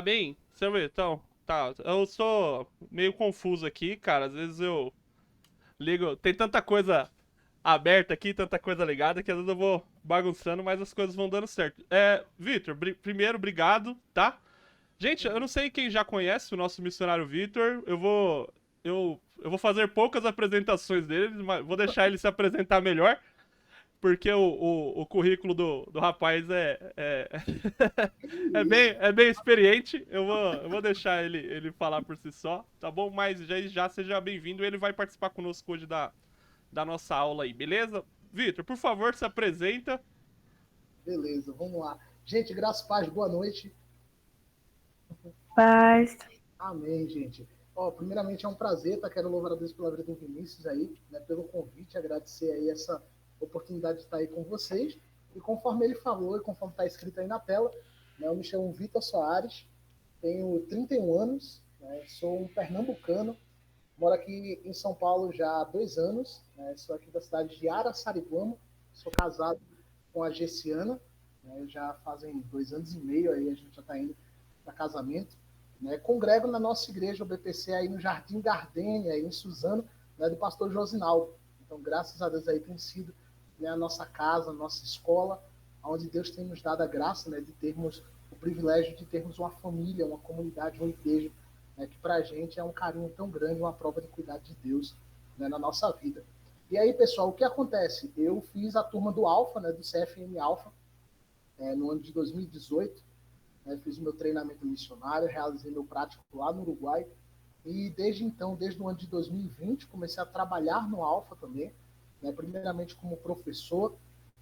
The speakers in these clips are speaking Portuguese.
Bem, você vê, então, tá, eu sou meio confuso aqui, cara, às vezes eu ligo, tem tanta coisa aberta aqui, tanta coisa ligada, que às vezes eu vou bagunçando, mas as coisas vão dando certo. Vitor, primeiro, obrigado, tá? Gente, eu não sei quem já conhece o nosso missionário Vitor, eu vou fazer poucas apresentações dele, mas vou deixar ele se apresentar melhor, porque o currículo do rapaz é bem experiente. Eu vou deixar ele falar por si só, tá bom? Mas já seja bem-vindo. Ele vai participar conosco hoje da nossa aula aí, beleza? Vitor, por favor, se apresenta. Beleza, vamos lá. Gente, graças a paz, boa noite. Paz. Amém, gente. Primeiramente é um prazer, tá? Quero louvar a Deus pela vida do Vinícius aí, né, pelo convite, agradecer aí essa oportunidade de estar aí com vocês. E conforme ele falou, e conforme está escrito aí na tela, né, eu me chamo Vitor Soares, tenho 31 anos, né, sou um pernambucano, moro aqui em São Paulo já há 2 anos, né, sou aqui da cidade de Araçariguama, sou casado com a Gessiana, né, já fazem 2 anos e meio aí a gente já está indo para casamento. Né, congrego na nossa igreja, o BPC, aí no Jardim Gardênia, aí em Suzano, né, do pastor Josinaldo. Então, graças a Deus aí tem sido, né, a nossa casa, a nossa escola, onde Deus tem nos dado a graça, né, de termos o privilégio de termos uma família, uma comunidade, uma igreja, né, que para a gente é um carinho tão grande, uma prova de cuidado de Deus, né, na nossa vida. E aí, pessoal, o que acontece? Eu fiz a turma do Alfa, né, do CFM Alfa, no ano de 2018, né, fiz o meu treinamento missionário, realizei meu prático lá no Uruguai, e desde então, desde o ano de 2020, comecei a trabalhar no Alfa também, né, primeiramente como professor,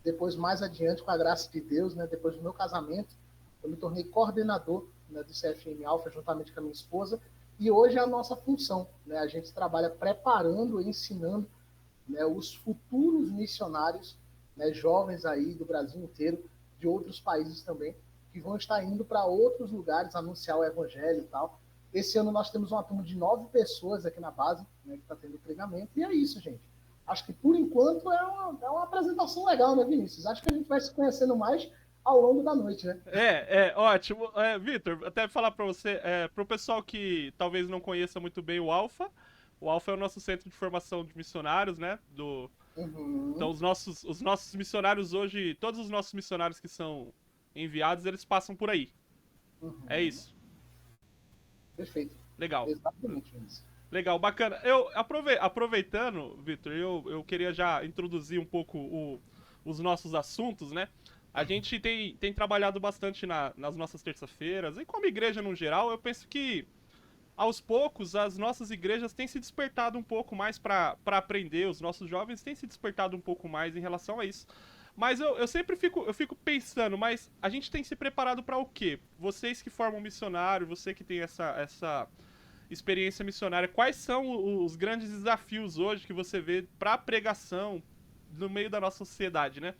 depois mais adiante, com a graça de Deus, né, depois do meu casamento, eu me tornei coordenador, né, do CFM Alfa, juntamente com a minha esposa, e hoje é a nossa função. Né, a gente trabalha preparando e ensinando, né, os futuros missionários, né, jovens aí do Brasil inteiro, de outros países também, que vão estar indo para outros lugares anunciar o evangelho e tal. Esse ano nós temos uma turma de 9 pessoas aqui na base, né, que está tendo treinamento, e é isso, gente. Acho que por enquanto é uma apresentação legal, né, Vinícius? Acho que a gente vai se conhecendo mais ao longo da noite, né? Ótimo. Vitor, até falar pra você, pro pessoal que talvez não conheça muito bem o Alfa é o nosso centro de formação de missionários, né? Então, Uhum, os nossos missionários hoje, todos os nossos missionários que são enviados, eles passam por aí. É uhum. isso. Perfeito. Legal. Exatamente isso. Legal, bacana. Aproveitando, Vitor, eu queria já introduzir um pouco os nossos assuntos, né? A gente tem trabalhado bastante nas nossas terças-feiras, e como igreja no geral, eu penso que aos poucos as nossas igrejas têm se despertado um pouco mais para aprender, os nossos jovens têm se despertado um pouco mais em relação a isso. Mas eu sempre fico pensando, mas a gente tem se preparado para o quê? Vocês que formam missionário, você que tem essa experiência missionária, quais são os grandes desafios hoje que você vê para a pregação no meio da nossa sociedade, né?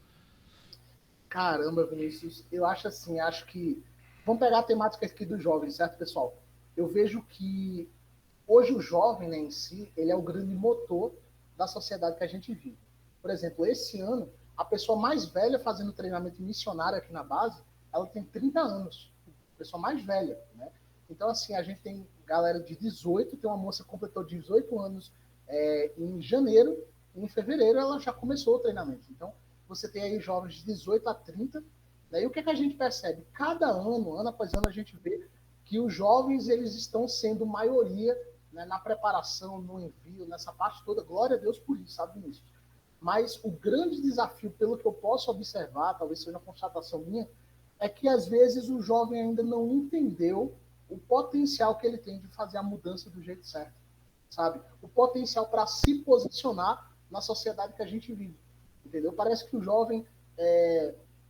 Caramba, Vinícius, eu acho assim, acho que. Vamos pegar a temática aqui dos jovens, certo, pessoal? Eu vejo que hoje o jovem, né, em si, ele é o grande motor da sociedade que a gente vive. Por exemplo, esse ano, a pessoa mais velha fazendo treinamento missionário aqui na base, ela tem 30 anos. A pessoa mais velha, né? Então, assim, a gente tem galera de 18, tem uma moça que completou 18 anos em janeiro, e em fevereiro ela já começou o treinamento. Então, você tem aí jovens de 18 a 30, né? E o que, é que a gente percebe? Cada ano, ano após ano, a gente vê que os jovens eles estão sendo maioria, né, na preparação, no envio, nessa parte toda. Glória a Deus por isso, sabe, Vinícius? Mas o grande desafio, pelo que eu posso observar, talvez seja uma constatação minha, é que às vezes o jovem ainda não entendeu o potencial que ele tem de fazer a mudança do jeito certo, sabe? O potencial para se posicionar na sociedade que a gente vive, entendeu? Parece que o jovem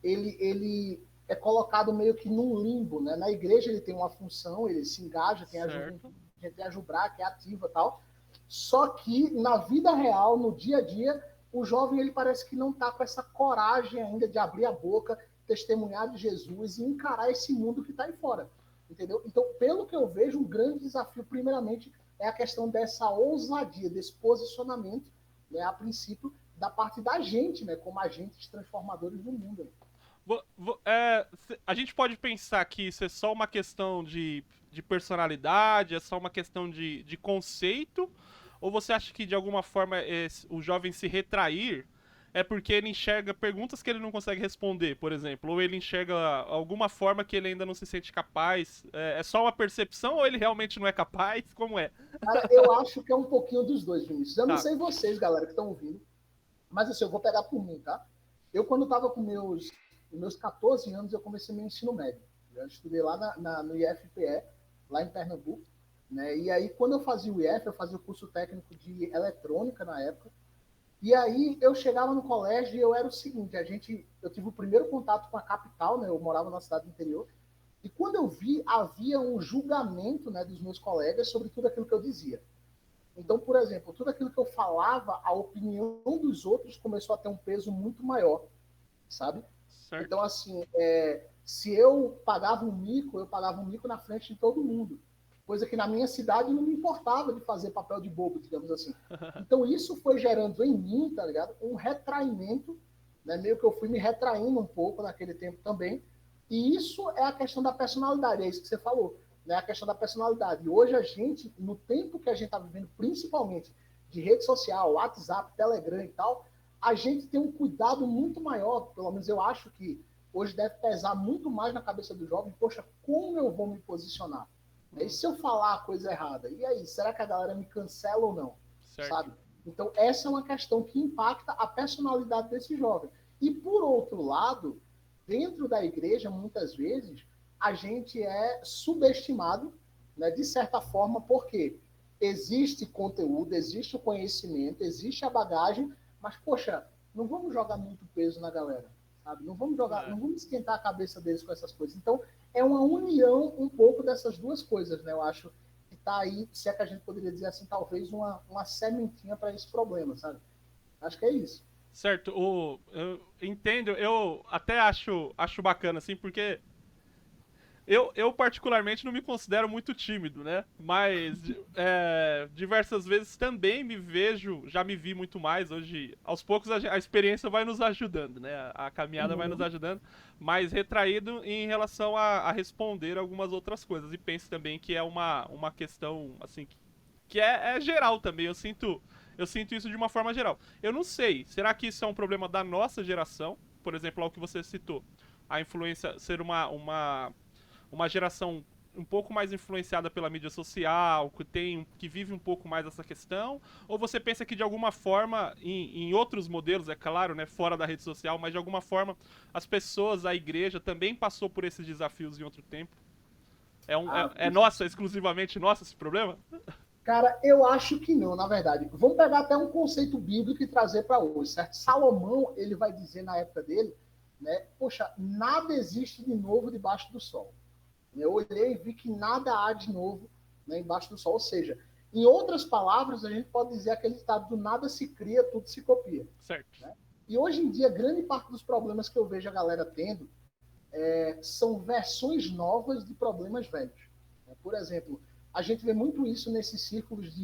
ele é colocado meio que num limbo, né? Na igreja ele tem uma função, ele se engaja, tem a Certo. juventude, tem a Jubra, que é ativa, tal. Só que na vida real, no dia a dia, o jovem ele parece que não está com essa coragem ainda de abrir a boca, testemunhar de Jesus e encarar esse mundo que está aí fora, entendeu? Então, pelo que eu vejo, um grande desafio, primeiramente, é a questão dessa ousadia, desse posicionamento, né, a princípio, da parte da gente, né, como agentes transformadores do mundo. A gente pode pensar que isso é só uma questão de personalidade, é só uma questão de conceito, ou você acha que de alguma forma o jovem se retrair é porque ele enxerga perguntas que ele não consegue responder, por exemplo, ou ele enxerga alguma forma que ele ainda não se sente capaz? É só uma percepção ou ele realmente não é capaz? Como é? Cara, eu acho que é um pouquinho dos dois, Vinícius. Eu não Tá. sei vocês, galera, que estão ouvindo, mas assim, eu vou pegar por mim, tá? Eu, quando estava com meus 14 anos, eu comecei meu ensino médio. Eu estudei lá no IFPE, lá em Pernambuco. Né? E aí, quando eu fazia o IF, eu fazia o curso técnico de eletrônica na época. E aí, eu chegava no colégio e eu era o seguinte: eu tive o primeiro contato com a capital, né? Eu morava na cidade do interior. E quando eu vi, havia um julgamento, né, dos meus colegas sobre tudo aquilo que eu dizia. Então, por exemplo, tudo aquilo que eu falava, a opinião dos outros começou a ter um peso muito maior, sabe? Certo. Então, assim, se eu pagava um mico na frente de todo mundo. Coisa que na minha cidade não me importava de fazer papel de bobo, digamos assim. Então, isso foi gerando em mim, tá ligado? Um retraimento, né? Meio que eu fui me retraindo um pouco naquele tempo também. E isso é a questão da personalidade, é isso que você falou, né? A questão da personalidade. E hoje a gente, no tempo que a gente está vivendo, principalmente de rede social, WhatsApp, Telegram e tal, a gente tem um cuidado muito maior, pelo menos eu acho que hoje deve pesar muito mais na cabeça do jovem, poxa, como eu vou me posicionar? E se eu falar a coisa errada? E aí, será que a galera me cancela ou não? Certo. Sabe? Então, essa é uma questão que impacta a personalidade desse jovem. E, por outro lado, dentro da igreja, muitas vezes, a gente é subestimado, né, de certa forma, porque existe conteúdo, existe o conhecimento, existe a bagagem, mas, poxa, não vamos jogar muito peso na galera, sabe? É. Não vamos esquentar a cabeça deles com essas coisas. Então, é uma união um pouco dessas duas coisas, né? Eu acho que está aí, se é que a gente poderia dizer assim, talvez uma sementinha para esse problema, sabe? Acho que é isso. Certo, eu entendo, eu até acho bacana, assim, porque eu particularmente não me considero muito tímido, né? Mas diversas vezes também me vejo, já me vi muito mais. Hoje, aos poucos, a experiência vai nos ajudando, né? A caminhada vai nos Uhum. ajudando, mas retraído em relação a responder algumas outras coisas. E penso também que é uma questão, assim, que é geral também. Eu sinto isso de uma forma geral. Eu não sei, será que isso é um problema da nossa geração? Por exemplo, ao que você citou, a influência ser uma geração um pouco mais influenciada pela mídia social, que vive um pouco mais essa questão? Ou você pensa que de alguma forma, em outros modelos, é claro, né, fora da rede social, mas de alguma forma as pessoas, a igreja também passou por esses desafios em outro tempo? É nossa, exclusivamente nossa esse problema? Cara, eu acho que não, na verdade. Vamos pegar até um conceito bíblico e trazer para hoje, certo? Salomão, ele vai dizer na época dele, né? Poxa, nada existe de novo debaixo do sol. Eu olhei e vi que nada há de novo, né, embaixo do sol. Ou seja, em outras palavras, a gente pode dizer aquele estado do nada se cria, tudo se copia. Certo. Né? E hoje em dia, grande parte dos problemas que eu vejo a galera tendo são versões novas de problemas velhos. Por exemplo, a gente vê muito isso nesses círculos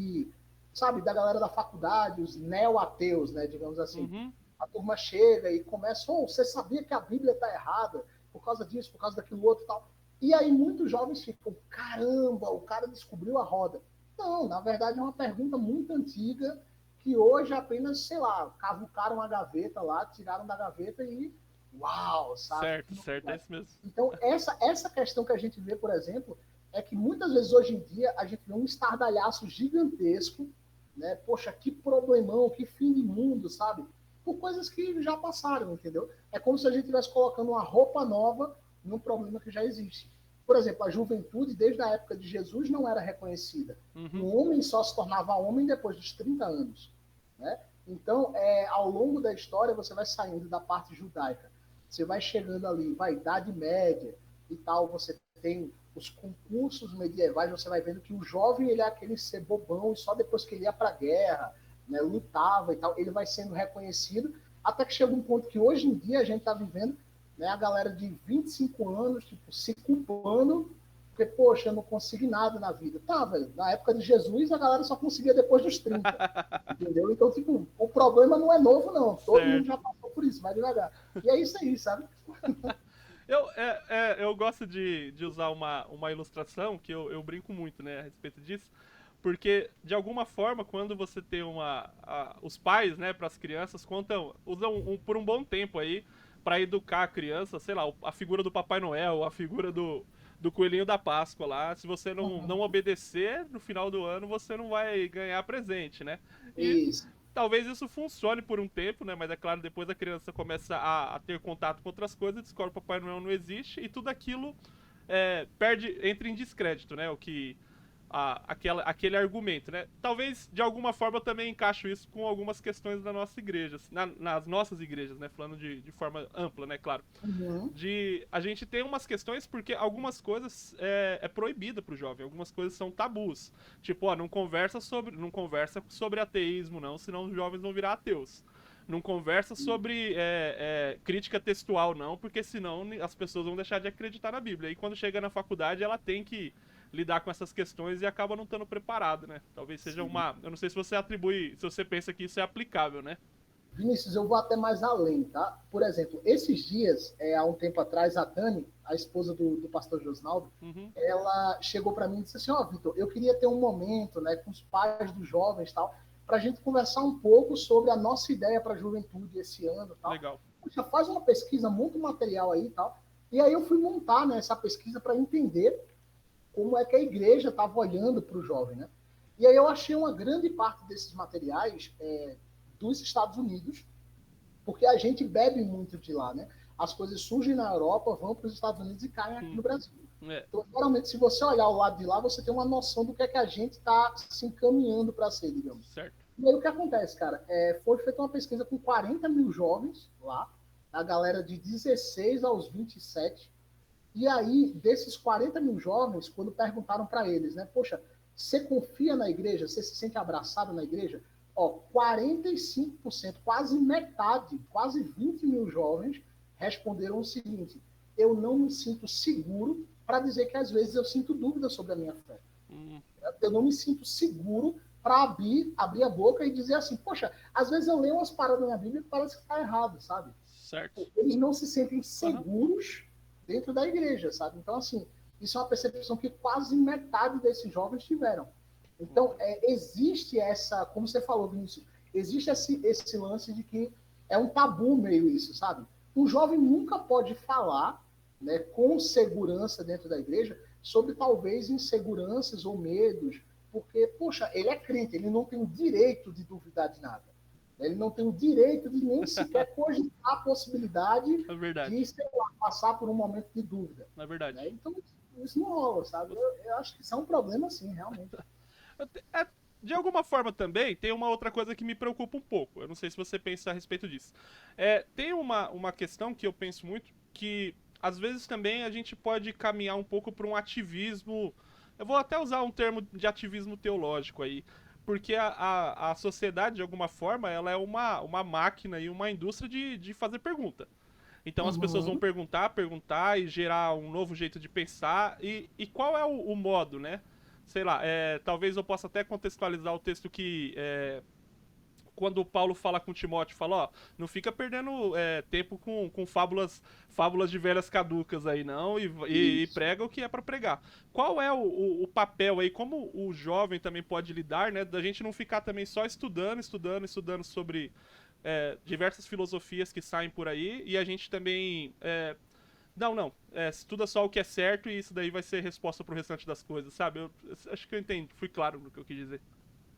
sabe, da galera da faculdade, os neo-ateus, né, digamos assim. Uhum. A turma chega e começa, você sabia que a Bíblia está errada por causa disso, por causa daquilo outro e tal. E aí muitos jovens ficam, caramba, o cara descobriu a roda. Não, na verdade é uma pergunta muito antiga que hoje apenas, sei lá, cavucaram a gaveta lá, tiraram da gaveta e uau, sabe? Certo, certo, é isso mesmo. Então, essa questão que a gente vê, por exemplo, é que muitas vezes hoje em dia a gente vê um estardalhaço gigantesco, né? Poxa, que problemão, que fim de mundo, sabe? Por coisas que já passaram, entendeu? É como se a gente estivesse colocando uma roupa nova num problema que já existe. Por exemplo, a juventude, desde a época de Jesus, não era reconhecida. Uhum. Um homem só se tornava homem depois dos 30 anos. Né? Então, ao longo da história, você vai saindo da parte judaica. Você vai chegando ali, vai, Idade Média e tal, você tem os concursos medievais, você vai vendo que o jovem ele é aquele ser bobão e só depois que ele ia para a guerra, né, lutava e tal, ele vai sendo reconhecido, até que chega um ponto que hoje em dia a gente está vivendo, né, a galera de 25 anos tipo, se culpando porque, poxa, eu não consegui nada na vida. Tá, velho, na época de Jesus a galera só conseguia depois dos 30, entendeu? Então, tipo, o problema não é novo, não. Todo mundo Certo. já passou por isso, vai devagar. E é isso aí, sabe? Eu gosto de usar uma ilustração que eu brinco muito, né, a respeito disso, porque de alguma forma, quando você tem os pais, né, para as crianças usam por um bom tempo aí para educar a criança, sei lá, a figura do Papai Noel, a figura do Coelhinho da Páscoa lá. Se você não Uhum. obedecer, no final do ano você não vai ganhar presente, né? E Isso. talvez isso funcione por um tempo, né? Mas é claro, depois a criança começa a ter contato com outras coisas, descobre que o Papai Noel não existe e tudo aquilo entra em descrédito, né? O que aquele argumento, né? Talvez de alguma forma eu também encaixo isso com algumas questões da nossa igreja, nas nossas igrejas, né? Falando de forma ampla, né? Claro. Uhum. De a gente tem umas questões porque algumas coisas é proibida pro jovem, algumas coisas são tabus. Tipo, ó, não conversa sobre ateísmo, não, senão os jovens vão virar ateus. Não conversa sobre crítica textual, não, porque senão as pessoas vão deixar de acreditar na Bíblia. E quando chega na faculdade, ela tem que lidar com essas questões e acaba não estando preparada, né? Talvez seja Sim. uma. Eu não sei se você atribui, se você pensa que isso é aplicável, né? Vinícius, eu vou até mais além, tá? Por exemplo, esses dias, há um tempo atrás, a Dani, a esposa do pastor Josnaldo, Uhum. ela chegou para mim e disse assim, ó, Vitor, eu queria ter um momento, né, com os pais dos jovens e tal, para a gente conversar um pouco sobre a nossa ideia para a juventude esse ano e tal. Legal. Puxa, faz uma pesquisa, monta um material aí e tal. E aí eu fui montar, né, essa pesquisa para entender como é que a igreja estava olhando para o jovem, né? E aí eu achei uma grande parte desses materiais dos Estados Unidos, porque a gente bebe muito de lá, né? As coisas surgem na Europa, vão para os Estados Unidos e caem aqui no Brasil. É, Então, geralmente, se você olhar o lado de lá, você tem uma noção do que é que a gente está se encaminhando para ser, digamos. certo. E aí o que acontece, cara? Foi feita uma pesquisa com 40 mil jovens lá, a galera de 16 aos 27. E aí, desses 40 mil jovens, quando perguntaram para eles, né? Poxa, você confia na igreja? Você se sente abraçado na igreja? Ó, 45%, quase metade, quase 20 mil jovens responderam o seguinte: eu não me sinto seguro para dizer que às vezes eu sinto dúvida sobre a minha fé. Hum, Eu não me sinto seguro para abrir a boca e dizer assim, poxa, às vezes eu leio umas paradas na Bíblia e parece que está errado, sabe? certo. Eles não se sentem Uhum. seguros dentro da igreja, sabe? Então, assim, isso é uma percepção que quase metade desses jovens tiveram. Então, existe essa, como você falou, Vinícius, existe esse lance de que é um tabu meio isso, sabe? O jovem nunca pode falar, né, com segurança dentro da igreja sobre talvez inseguranças ou medos, porque, poxa, ele é crente, ele não tem o direito de duvidar de nada. Ele não tem o direito de nem sequer cogitar a possibilidade É verdade. de, sei lá, passar por um momento de dúvida. É verdade. Né? Então, isso não rola, sabe? Eu acho que isso é um problema, sim, realmente. É, de alguma forma também, tem uma outra coisa que me preocupa um pouco. Eu não sei se você pensa a respeito disso. Tem uma questão que eu penso muito, que às vezes também a gente pode caminhar um pouco para um ativismo. Eu vou até usar um termo de ativismo teológico aí. Porque a sociedade, de alguma forma, ela é uma máquina e uma indústria de fazer pergunta. Então as pessoas vão Uhum. perguntar e gerar um novo jeito de pensar. E qual é o modo, né? Sei lá, talvez eu possa até contextualizar o texto que quando o Paulo fala com Timóteo, fala, ó, não fica perdendo tempo com fábulas de velhas caducas aí, não, e Isso. prega o que é para pregar. Qual é o papel aí, como o jovem também pode lidar, né, da gente não ficar também só estudando sobre diversas filosofias que saem por aí, e a gente também não. Estuda só o que é certo e isso daí vai ser resposta pro restante das coisas, sabe? Eu acho que eu entendi, fui claro no que eu quis dizer.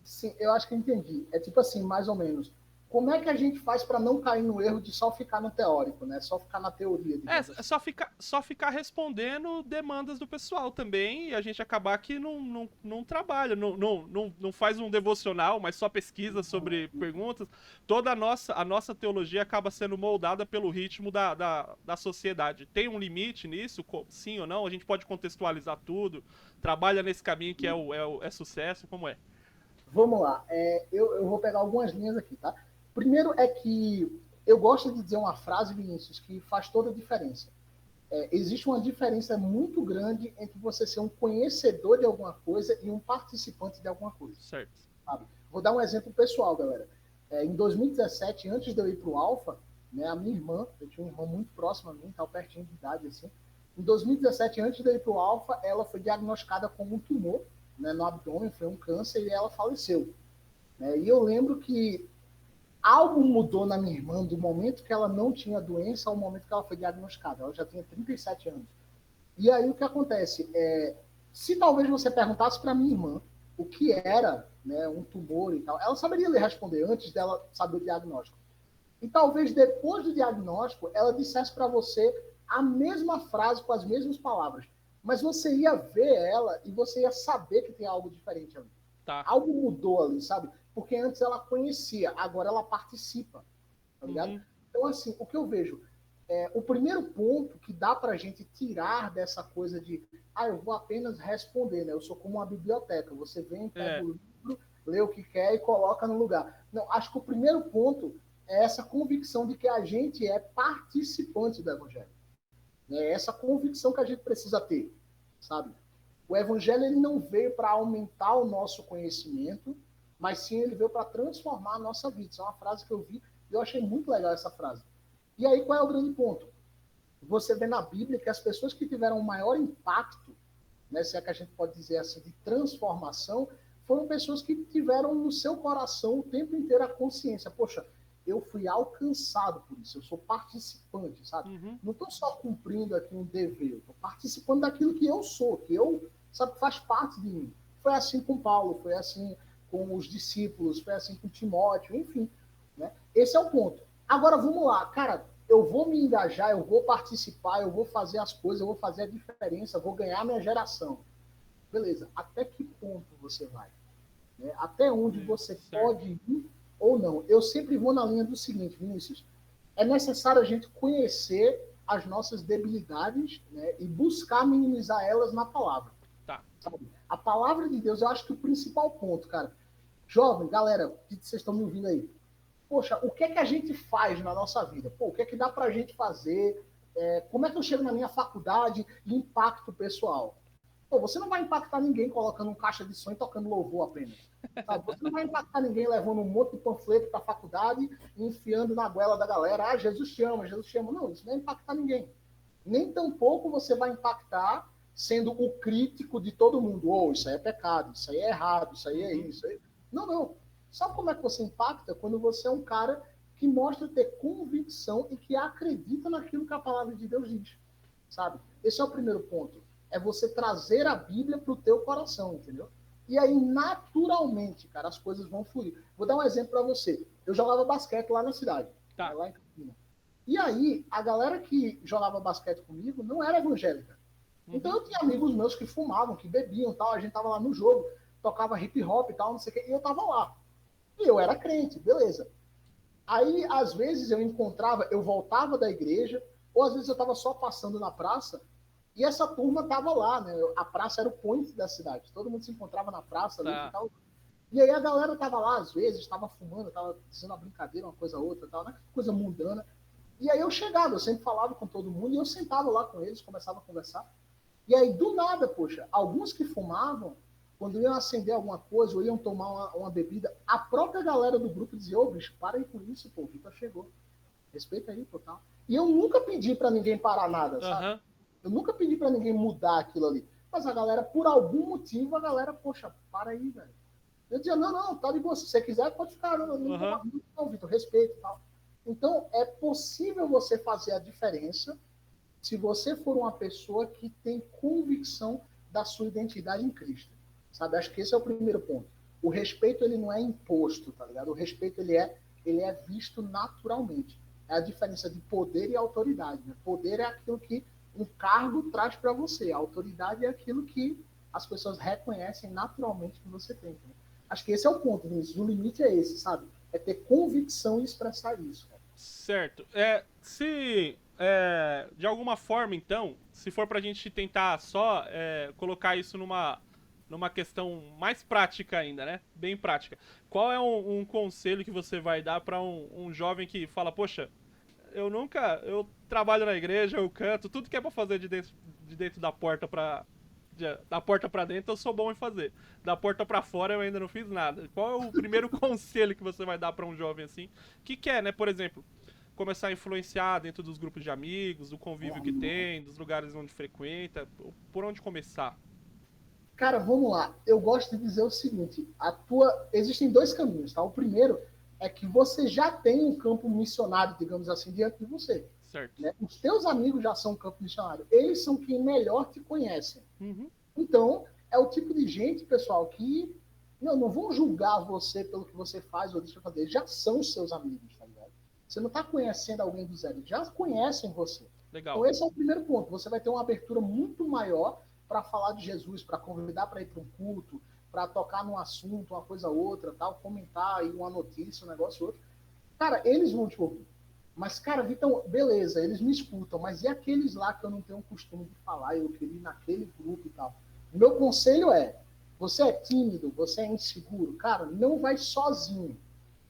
Sim, eu acho que entendi. É tipo assim, mais ou menos. Como é que a gente faz para não cair no erro de só ficar no teórico, né? Só ficar na teoria, digamos É assim. só ficar respondendo demandas do pessoal também e a gente acabar que não trabalha, não faz um devocional, mas só pesquisa sobre perguntas. Toda a nossa teologia acaba sendo moldada pelo ritmo da sociedade. Tem um limite nisso? Sim ou não? A gente pode contextualizar tudo? Trabalha nesse caminho que é sucesso? Como é? Vamos lá. Eu vou pegar algumas linhas aqui, tá? Primeiro é que eu gosto de dizer uma frase, Vinícius, que faz toda a diferença. Existe uma diferença muito grande entre você ser um conhecedor de alguma coisa e um participante de alguma coisa. Certo. Sabe? Vou dar um exemplo pessoal, galera. Em 2017, antes de eu ir para o Alfa, né? A minha irmã, eu tinha uma irmã muito próxima a mim, tal, pertinho de idade, assim. Em 2017, antes de ir para o Alfa, ela foi diagnosticada com um tumor, né, no abdômen, foi um câncer, e ela faleceu. Né? E eu lembro que algo mudou na minha irmã do momento que ela não tinha doença ao momento que ela foi diagnosticada. Ela já tinha 37 anos. E aí o que acontece? Se talvez você perguntasse para minha irmã o que era, né, um tumor e tal, ela saberia lhe responder antes dela saber o diagnóstico. E talvez depois do diagnóstico ela dissesse para você a mesma frase com as mesmas palavras. Mas você ia ver ela e você ia saber que tem algo diferente ali. Tá. Algo mudou ali, sabe? Porque antes ela conhecia, agora ela participa, tá ligado? Uhum. Então, assim, o que eu vejo, o primeiro ponto que dá pra gente tirar dessa coisa de, eu vou apenas responder, né? Eu sou como uma biblioteca, você vem, pega o livro, lê o que quer e coloca no lugar. Não, acho que o primeiro ponto é essa convicção de que a gente é participante do Evangelho. É essa convicção que a gente precisa ter, sabe? O Evangelho ele não veio para aumentar o nosso conhecimento, mas sim ele veio para transformar a nossa vida. Isso é uma frase que eu vi e eu achei muito legal essa frase. E aí qual é o grande ponto? Você vê na Bíblia que as pessoas que tiveram o maior impacto, né, se é que a gente pode dizer assim, de transformação, foram pessoas que tiveram no seu coração o tempo inteiro a consciência. Poxa, eu fui alcançado por isso, eu sou participante, sabe? Uhum. Não estou só cumprindo aqui um dever, eu estou participando daquilo que eu sou, que eu, sabe, faz parte de mim. Foi assim com Paulo, foi assim com os discípulos, foi assim com Timóteo, enfim. Né? Esse é o ponto. Agora, vamos lá, cara, eu vou me engajar, eu vou participar, eu vou fazer as coisas, eu vou fazer a diferença, vou ganhar minha geração. Beleza, até que ponto você vai? Né? Até onde você pode ir ou não? Eu sempre vou na linha do seguinte, Vinícius, é necessário a gente conhecer as nossas debilidades, né, e buscar minimizar elas na palavra. Tá. Sabe? A palavra de Deus, eu acho que o principal ponto, cara. Jovem, galera, que vocês estão me ouvindo aí? Poxa, o que é que a gente faz na nossa vida? Pô, o que é que dá pra gente fazer? Como é que eu chego na minha faculdade e impacto pessoal? Pô, você não vai impactar ninguém colocando um caixa de som e tocando louvor apenas. Sabe? Você não vai impactar ninguém levando um monte de panfleto para a faculdade e enfiando na goela da galera. Ah, Jesus te ama, Jesus te ama. Não, isso não vai impactar ninguém. Nem tampouco você vai impactar sendo o crítico de todo mundo. Oh, isso aí é pecado, isso aí é errado, isso aí é isso. Não, não. Sabe como é que você impacta? Quando você é um cara que mostra ter convicção e que acredita naquilo que a palavra de Deus diz. Sabe? Esse é o primeiro ponto. É você trazer a Bíblia para o teu coração, entendeu? E aí, naturalmente, cara, as coisas vão fluir. Vou dar um exemplo para você. Eu jogava basquete lá na cidade, tá. lá em Campinas. E aí, a galera que jogava basquete comigo não era evangélica. Então, eu tinha amigos meus que fumavam, que bebiam tal. A gente tava lá no jogo, tocava hip hop e tal, não sei o quê. E eu tava lá. E eu era crente, beleza. Aí, às vezes, eu voltava da igreja, ou às vezes eu tava só passando na praça. E essa turma estava lá, né? A praça era o point da cidade. Todo mundo se encontrava na praça ali e tal. E aí a galera estava lá, às vezes, estava fumando, estava dizendo uma brincadeira, uma coisa ou outra, tal, né? Coisa mundana. E aí eu chegava, eu sempre falava com todo mundo e eu sentava lá com eles, começava a conversar. E aí, do nada, poxa, alguns que fumavam, quando iam acender alguma coisa ou iam tomar uma bebida, a própria galera do grupo dizia, ô, bicho, para aí com isso, pô, o Vitor chegou. Respeita aí, pô, tal. E eu nunca pedi para ninguém parar nada, sabe? Eu nunca pedi para ninguém mudar aquilo ali. Mas a galera, por algum motivo, a galera, poxa, para aí, velho. Eu dizia, não, tá de boa. Se você quiser, pode ficar. Não, Vitor, respeito e tal. Então, é possível você fazer a diferença se você for uma pessoa que tem convicção da sua identidade em Cristo. Sabe? Acho que esse é o primeiro ponto. O respeito, ele não é imposto, tá ligado? O respeito, ele é visto naturalmente. É a diferença de poder e autoridade. Né? Poder é aquilo que um cargo traz para você. A autoridade é aquilo que as pessoas reconhecem naturalmente que você tem. Né? Acho que esse é o ponto, Vinícius. O limite é esse, sabe? É ter convicção e expressar isso. Cara. Certo. De alguma forma, então, se for pra gente tentar só colocar isso numa questão mais prática ainda, né? Bem prática. Qual é um conselho que você vai dar pra um jovem que fala, poxa, eu trabalho na igreja, eu canto, tudo que é pra fazer de dentro da porta da porta pra dentro eu sou bom em fazer. Da porta pra fora eu ainda não fiz nada. Qual é o primeiro conselho que você vai dar pra um jovem assim? Que quer, né? Por exemplo, começar a influenciar dentro dos grupos de amigos, do convívio que tem, dos lugares onde frequenta? Por onde começar? Cara, vamos lá. Eu gosto de dizer o seguinte: existem dois caminhos, tá? O primeiro é que você já tem um campo missionário, digamos assim, diante de você. Certo. Né? Os teus amigos já são um campo missionário. Eles são quem melhor te conhecem. Uhum. Então, é o tipo de gente, pessoal, que não vão julgar você pelo que você faz ou deixa fazer. Eles já são seus amigos, tá ligado? Você não está conhecendo alguém do zero, eles já conhecem você. Legal. Então, esse é o primeiro ponto. Você vai ter uma abertura muito maior para falar de Jesus, para convidar para ir para um culto, para tocar num assunto, uma coisa outra, tal, comentar aí uma notícia, um negócio outro. Cara, eles vão te ouvir. Mas, cara, Vitão, beleza, eles me escutam, mas e aqueles lá que eu não tenho o costume de falar, eu queria ir naquele grupo e tal? O meu conselho é, você é tímido, você é inseguro, cara, não vai sozinho.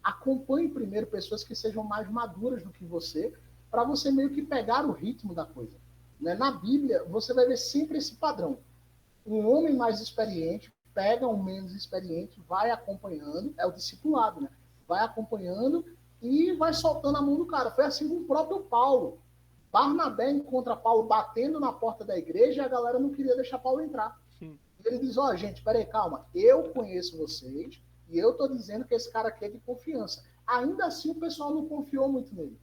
Acompanhe primeiro pessoas que sejam mais maduras do que você, para você meio que pegar o ritmo da coisa. Né? Na Bíblia, você vai ver sempre esse padrão. Um homem mais experiente pega um menos experiente, vai acompanhando, é o discipulado, né? Vai acompanhando e vai soltando a mão do cara. Foi assim com o próprio Paulo. Barnabé encontra Paulo batendo na porta da igreja e a galera não queria deixar Paulo entrar. Ele diz, ó, gente, peraí, calma, eu conheço vocês e eu tô dizendo que esse cara aqui é de confiança. Ainda assim, o pessoal não confiou muito nele.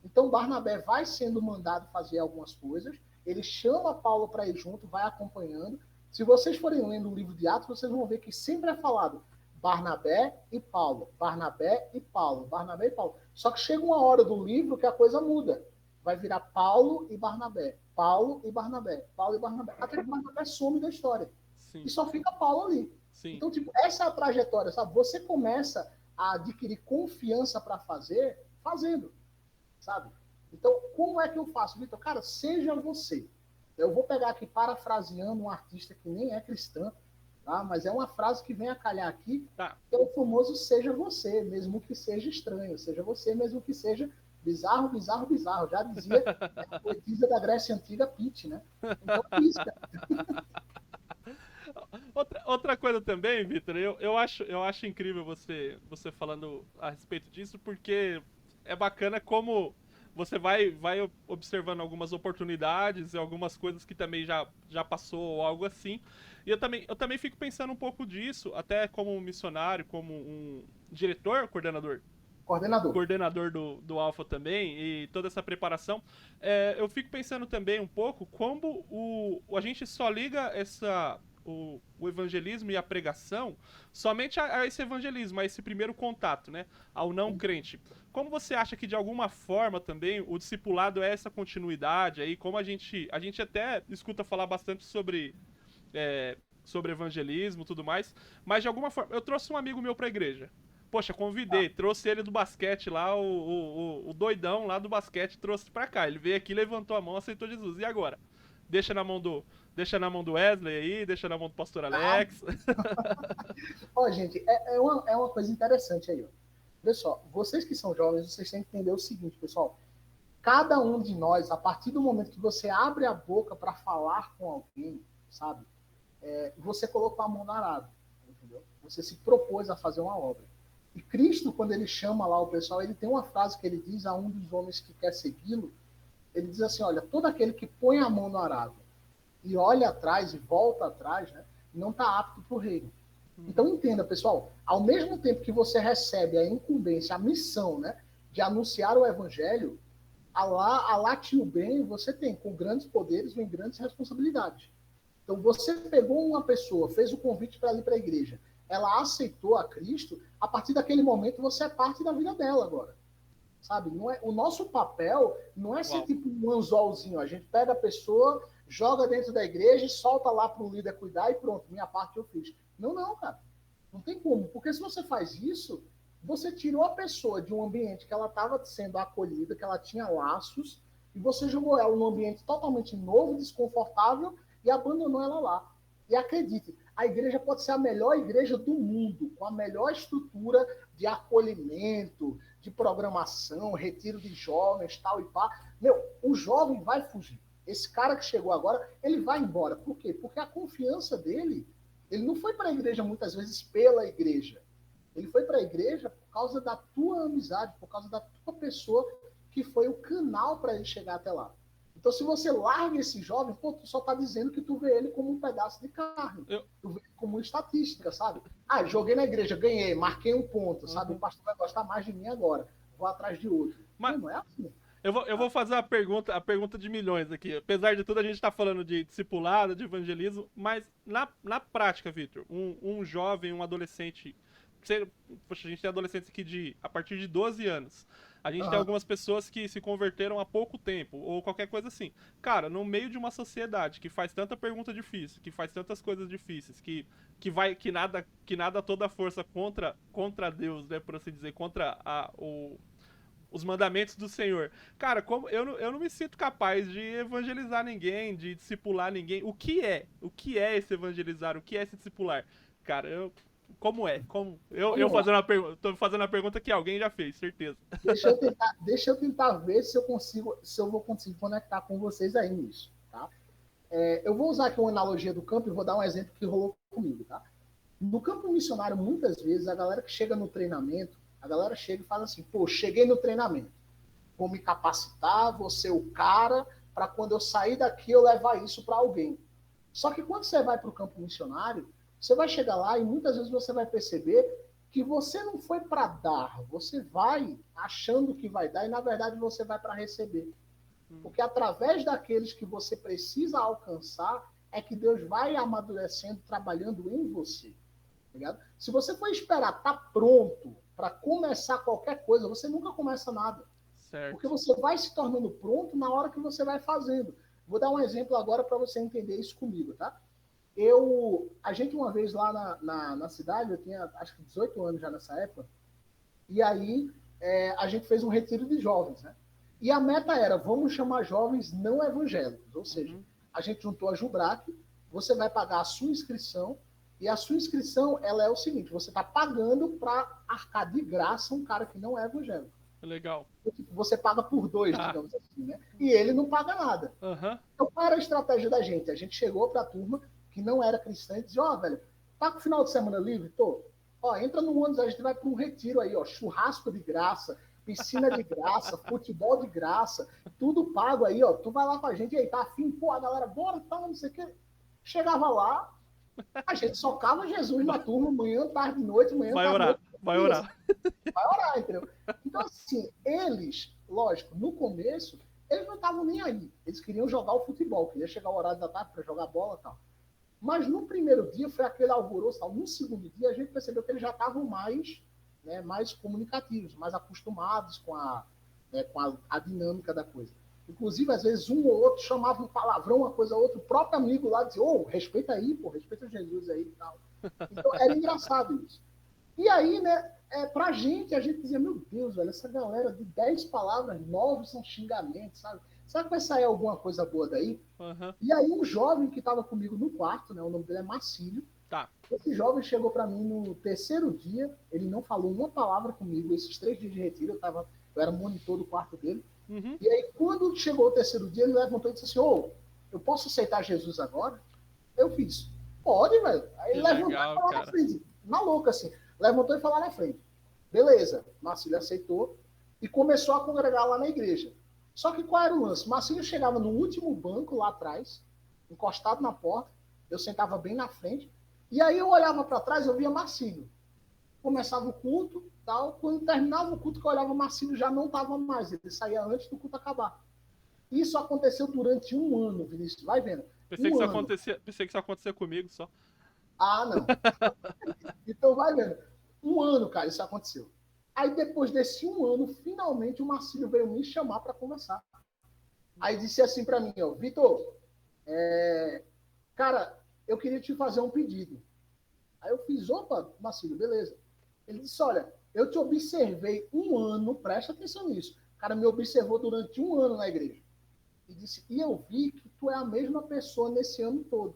Então, Barnabé vai sendo mandado fazer algumas coisas, ele chama Paulo para ir junto, vai acompanhando. Se vocês forem lendo o livro de Atos, vocês vão ver que sempre é falado Barnabé e Paulo, Barnabé e Paulo, Barnabé e Paulo. Só que chega uma hora do livro que a coisa muda. Vai virar Paulo e Barnabé, Paulo e Barnabé, Paulo e Barnabé. Até que Barnabé some da história. Sim. E só fica Paulo ali. Sim. Então, tipo, essa é a trajetória, sabe? Você começa a adquirir confiança para fazer, fazendo, sabe? Então, como é que eu faço, Vitor? Cara, seja você. Eu vou pegar aqui parafraseando um artista que nem é cristã, tá? Mas é uma frase que vem a calhar aqui, Tá. que é o famoso seja você, mesmo que seja estranho. Seja você, mesmo que seja bizarro, bizarro, bizarro. Já dizia a poetisa da Grécia Antiga, Pitt, né? Então, é isso, cara. Outra coisa também, Vitor, eu acho incrível você falando a respeito disso, porque é bacana como você vai observando algumas oportunidades e algumas coisas que também já passou ou algo assim. E eu também fico pensando um pouco disso, até como um missionário, como um diretor, Coordenador. coordenador do Alpha também, e toda essa preparação, eu fico pensando também um pouco como a gente só liga o evangelismo e a pregação somente a esse evangelismo, a esse primeiro contato, né? Ao não crente. Como você acha que de alguma forma também o discipulado é essa continuidade aí? Como a gente até escuta falar bastante sobre evangelismo e tudo mais, mas de alguma forma, eu trouxe um amigo meu pra igreja. Poxa, convidei, trouxe ele do basquete lá, o doidão lá do basquete, trouxe pra cá. Ele veio aqui, levantou a mão, aceitou Jesus. E agora? Deixa na mão do Wesley aí, deixa na mão do pastor Alex. Ó, gente, é uma coisa interessante aí, ó. Pessoal, vocês que são jovens, vocês têm que entender o seguinte, pessoal. Cada um de nós, a partir do momento que você abre a boca para falar com alguém, sabe? Você colocou a mão na arada, entendeu? Você se propôs a fazer uma obra. E Cristo, quando ele chama lá o pessoal, ele tem uma frase que ele diz a um dos homens que quer segui-lo. Ele diz assim, olha, todo aquele que põe a mão no arado e olha atrás e volta atrás, né, não está apto para o reino. Então entenda, pessoal, ao mesmo tempo que você recebe a incumbência, a missão, né, de anunciar o evangelho, a lá tio bem, você tem, com grandes poderes vem grandes responsabilidades. Então você pegou uma pessoa, fez o convite para ir para a igreja, ela aceitou a Cristo, a partir daquele momento você é parte da vida dela agora. Sabe? Não é, o nosso papel não é ser Uau. tipo um anzolzinho. A gente pega a pessoa, joga dentro da igreja e solta lá para o líder cuidar e pronto, minha parte eu fiz. Não, não, cara. Não tem como. Porque se você faz isso, você tirou a pessoa de um ambiente que ela estava sendo acolhida, que ela tinha laços, e você jogou ela num ambiente totalmente novo, desconfortável, e abandonou ela lá. E acredite, a igreja pode ser a melhor igreja do mundo, com a melhor estrutura de acolhimento, de programação, retiro de jovens, tal e pá. Meu, o jovem vai fugir. Esse cara que chegou agora, ele vai embora. Por quê? Porque a confiança dele, ele não foi para a igreja muitas vezes pela igreja. Ele foi para a igreja por causa da tua amizade, por causa da tua pessoa que foi o canal para ele chegar até lá. Então, se você larga esse jovem, pô, tu só tá dizendo que tu vê ele como um pedaço de carne. Tu vê ele como uma estatística, sabe? Ah, joguei na igreja, ganhei, marquei um ponto, sabe? O pastor vai gostar mais de mim agora. Vou atrás de outro. Mas não é assim. eu vou fazer a pergunta de milhões aqui. Apesar de tudo, a gente tá falando de discipulado, de evangelismo, mas na prática, Vitor, um jovem, um adolescente. Poxa, a gente tem adolescentes aqui a partir de 12 anos. A gente tem algumas pessoas que se converteram há pouco tempo, ou qualquer coisa assim. Cara, no meio de uma sociedade que faz tanta pergunta difícil, que faz tantas coisas difíceis, que nada toda a força contra Deus, né, por assim dizer, contra os mandamentos do Senhor. Cara, como eu não me sinto capaz de evangelizar ninguém, de discipular ninguém. O que é? O que é esse evangelizar? O que é esse discipular? Cara, como é? Eu fazendo uma pergunta, tô fazendo a pergunta que alguém já fez, certeza. Deixa eu tentar ver se eu vou conseguir conectar com vocês aí nisso, tá? Eu vou usar aqui uma analogia do campo e vou dar um exemplo que rolou comigo, tá? No campo missionário, muitas vezes, a galera que chega no treinamento, a galera chega e fala assim, pô, cheguei no treinamento, vou me capacitar, vou ser o cara, para quando eu sair daqui eu levar isso para alguém. Só que quando você vai para o campo missionário, você vai chegar lá e muitas vezes você vai perceber que você não foi para dar, você vai achando que vai dar e na verdade você vai para receber. Porque através daqueles que você precisa alcançar é que Deus vai amadurecendo, trabalhando em você. Tá ligado? Se você for esperar estar pronto para começar qualquer coisa, você nunca começa nada. Certo. Porque você vai se tornando pronto na hora que você vai fazendo. Vou dar um exemplo agora para você entender isso comigo, tá? A gente uma vez lá na cidade, eu tinha acho que 18 anos já nessa época, e aí a gente fez um retiro de jovens, né? E a meta era, vamos chamar jovens não evangélicos, ou seja, a gente juntou a Jubrac, você vai pagar a sua inscrição, e a sua inscrição, ela é o seguinte, você está pagando para arcar de graça um cara que não é evangélico. Legal. Você paga por dois, digamos assim, né? E ele não paga nada. Então, qual era a estratégia da gente? A gente chegou para a turma que não era cristã e disse, velho, tá com o final de semana livre? Tô. Entra no ônibus, a gente vai para um retiro aí, churrasco de graça, piscina de graça, futebol de graça, tudo pago aí, tu vai lá com a gente, e aí, tá afim? Pô, a galera, bora, tá, não sei o quê. Chegava lá, a gente socava Jesus na turma, manhã, tarde, noite, manhã, vai tarde, orar, noite. Vai orar. Vai orar, entendeu? Então, assim, eles, lógico, no começo, eles não estavam nem aí. Eles queriam jogar o futebol, queria chegar o horário da tarde para jogar bola e tal. Mas no primeiro dia foi aquele alvoroço tal. No segundo dia, a gente percebeu que eles já estavam mais comunicativos, mais acostumados com a dinâmica da coisa. Inclusive, às vezes, um ou outro chamava um palavrão, uma coisa ou outra, o próprio amigo lá dizia, respeita aí, pô, respeita Jesus aí e tal. Então, era engraçado isso. E aí, né, pra gente, a gente dizia, meu Deus, velho, essa galera de 10 palavras, 9 são xingamentos, sabe? Será que vai sair alguma coisa boa daí? E aí, um jovem que estava comigo no quarto, né, o nome dele é Marcílio, tá. Esse jovem chegou para mim no terceiro dia, ele não falou uma palavra comigo, esses 3 dias de retiro, eu era monitor do quarto dele. E aí, quando chegou o terceiro dia, ele levantou e disse assim, eu posso aceitar Jesus agora? Eu fiz, pode, velho. Aí ele levantou e falou na frente, maluco assim, levantou e falou na frente. Beleza, Marcílio aceitou e começou a congregar lá na igreja. Só que qual era o lance? Marcílio chegava no último banco lá atrás, encostado na porta, eu sentava bem na frente, e aí eu olhava para trás, eu via Marcílio. Começava o culto, tal, quando terminava o culto que eu olhava, o Marcílio já não estava mais, ele saía antes do culto acabar. Isso aconteceu durante 1 ano, Vinícius, vai vendo. Pensei que isso acontecia comigo só. Ah, não. Então vai vendo. 1 ano, cara, isso aconteceu. Aí depois desse 1 ano, finalmente o Marcílio veio me chamar para conversar. Aí disse assim para mim, Vitor, cara, eu queria te fazer um pedido. Aí eu fiz, opa, Marcílio, beleza. Ele disse, olha, eu te observei 1 ano, presta atenção nisso. O cara me observou durante 1 ano na igreja. E disse, e eu vi que tu é a mesma pessoa nesse ano todo.